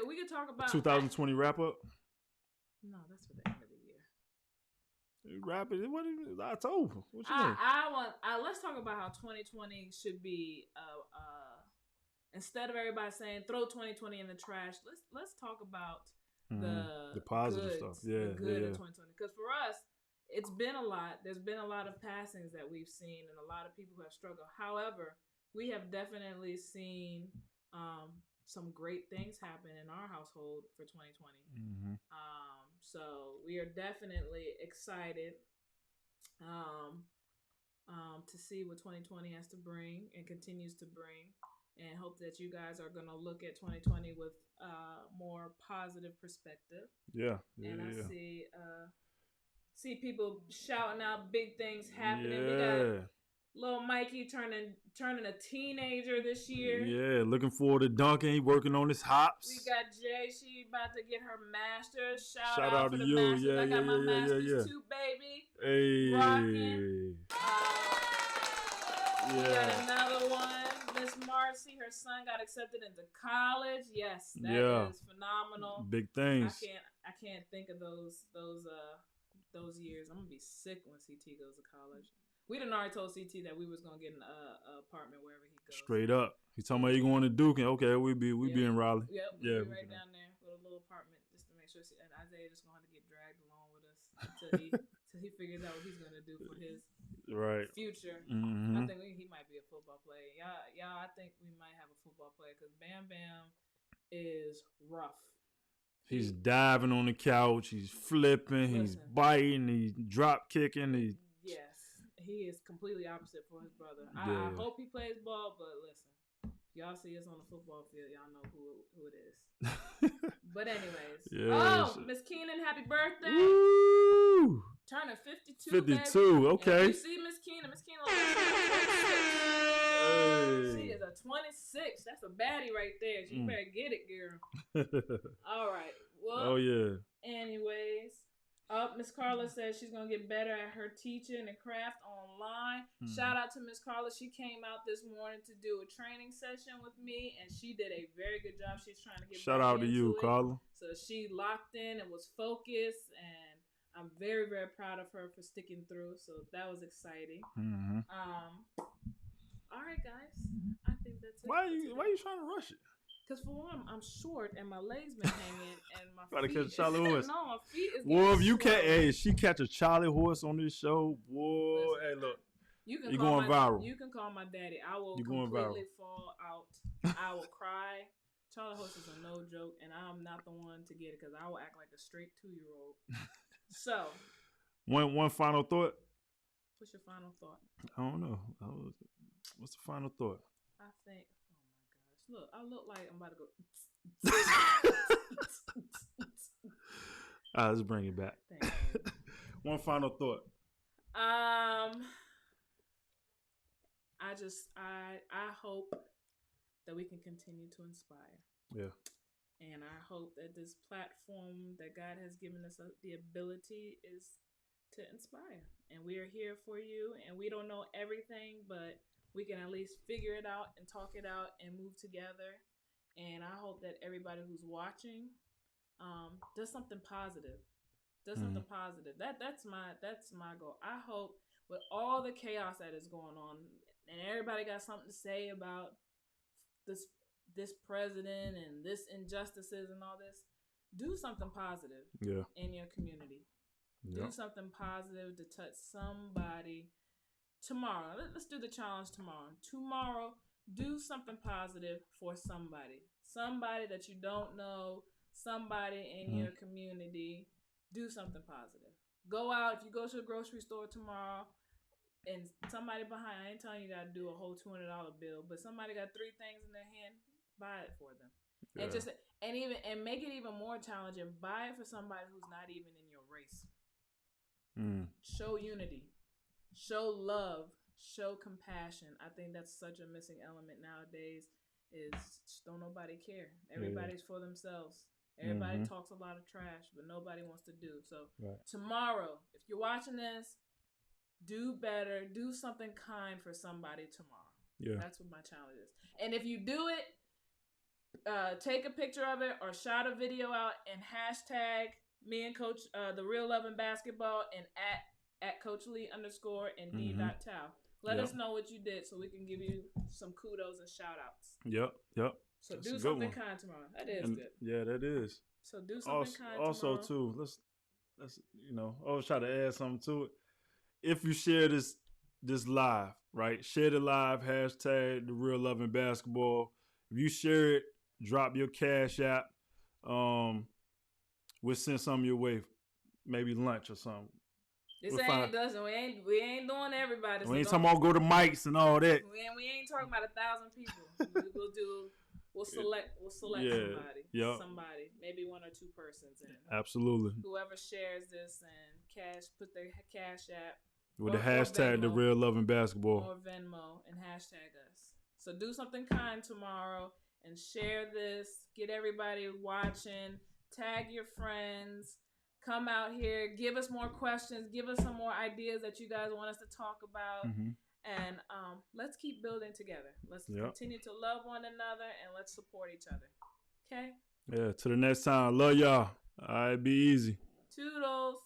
We could talk about 2020 wrap up. No, that's for the end of the year. Wrap it. What is it? October. What you mean? Let's talk about how 2020 should be. Instead of everybody saying throw 2020 in the trash, let's talk about the positive good, stuff. The good in 2020. Because for us, it's been a lot. There's been a lot of passings that we've seen, and a lot of people who have struggled. However, we have definitely seen some great things happen in our household for 2020. Mm-hmm. So we are definitely excited to see what 2020 has to bring and continues to bring, and hope that you guys are going to look at 2020 with more positive perspective. Yeah. And I Yeah. see people shouting out big things happening. We Yeah. got little Mikey turning a teenager this year. Yeah. Looking forward to Duncan. He working on his hops. We got Jay. She about to get her master's. Shout out for to the you. masters. Yeah, I got yeah, my yeah, yeah, masters yeah. too, baby. Hey. Rocking. We got Yeah. another one. Miss Marcy, her son got accepted into college. Yes, that Yeah. is phenomenal. Big things. I can't think of those years. I'm gonna be sick when CT goes to college. We done already told CT that we was gonna get an apartment wherever he goes. Straight up. He talking about he going to Duke. And okay, we be in Raleigh. Yep. Yeah. We'll be right down there with a little apartment just to make sure. And Isaiah just gonna have to get dragged along with us till he figures out what he's gonna do for his future. Mm-hmm. I think he might be a football player. Y'all. I think we might have a football player because Bam Bam is rough. He's diving on the couch. He's flipping. He's biting. He's drop kicking. Yes, he is completely opposite for his brother. Yeah. I hope he plays ball, but listen, y'all see us on the football field, y'all know who it is. But anyways, Miss Keenan, happy birthday! Woo! Turning 52. 52. Okay. And you see Miss Keenan. Miss Keenan looks like 26. She is a 26. That's a baddie right there. You better get it, girl. All right. Well. Oh yeah. Anyways, Miss Carla says she's gonna get better at her teaching and craft online. Shout out to Miss Carla. She came out this morning to do a training session with me, and she did a very good job. She's trying to get shout out to you, Carla. So she locked in and was focused, and I'm very, very proud of her for sticking through. So that was exciting. Mm-hmm. All right, guys. I think that's it. Why are you trying to rush it? Because for one, I'm short and my legs been hanging and my Try to feet. catch a Charlie horse. No, my feet is. Well, if you swollen. can't, hey, she catch a Charlie horse on this show, boy. Listen, Hey, look, you going viral. You can call my daddy. I will You going completely viral. fall out. I will cry. Charlie horse is a no joke, and I'm not the one to get it because I will act like a straight 2-year-old. So, one final thought. what's your final thought? I don't know. What's the final thought? I think. Oh my gosh! Look, I look like I'm about to go. All right, let's bring it back. Thank you. One final thought. I hope that we can continue to inspire. Yeah. And I hope that this platform that God has given us the ability is to inspire. And we are here for you. And we don't know everything, but we can at least figure it out and talk it out and move together. And I hope that everybody who's watching does something positive. Something positive. That's my goal. I hope with all the chaos that is going on, and everybody got something to say about this president and this injustices and all this, do something positive in your community. Do something positive to touch somebody tomorrow. Let's do the challenge tomorrow. Tomorrow, do something positive for somebody. Somebody that you don't know, somebody in your community. Do something positive. Go out. If you go to a grocery store tomorrow and somebody behind, I ain't telling you got to do a whole $200 bill, but somebody got 3 things in their hand, buy it for them. Yeah. And make it even more challenging. Buy it for somebody who's not even in your race. Show unity. Show love. Show compassion. I think that's such a missing element nowadays is don't nobody care. Everybody's for themselves. Everybody talks a lot of trash, but nobody wants to do. So tomorrow, if you're watching this, do better. Do something kind for somebody tomorrow. Yeah. That's what my challenge is. And if you do it, take a picture of it or shout a video out and hashtag me and Coach The Real Love in Basketball and at Coach Lee _ and D.Towe. Let us know what you did so we can give you some kudos and shout outs. Yep. So that's do something kind tomorrow. That is good. Yeah, that is. So do something kind also tomorrow. Too, let's always try to add something to it. If you share this this live, right? Share the live, hashtag the real love in basketball. If you share it, drop your cash app. We'll send something your way, maybe lunch or something. We ain't doing everybody. We ain't talking about go to mics and all that. We ain't talking about 1,000 people. We'll select somebody. Yep. Somebody. Maybe one or two persons in. Absolutely. Whoever shares this and put their cash app. With the hashtag the real love in basketball. Or Venmo and hashtag us. So do something kind tomorrow and share this. Get everybody watching. Tag your friends. Come out here. Give us more questions. Give us some more ideas that you guys want us to talk about. Mm-hmm. And let's keep building together. Let's continue to love one another and let's support each other. Okay? Yeah, till the next time. Love y'all. All right, be easy. Toodles.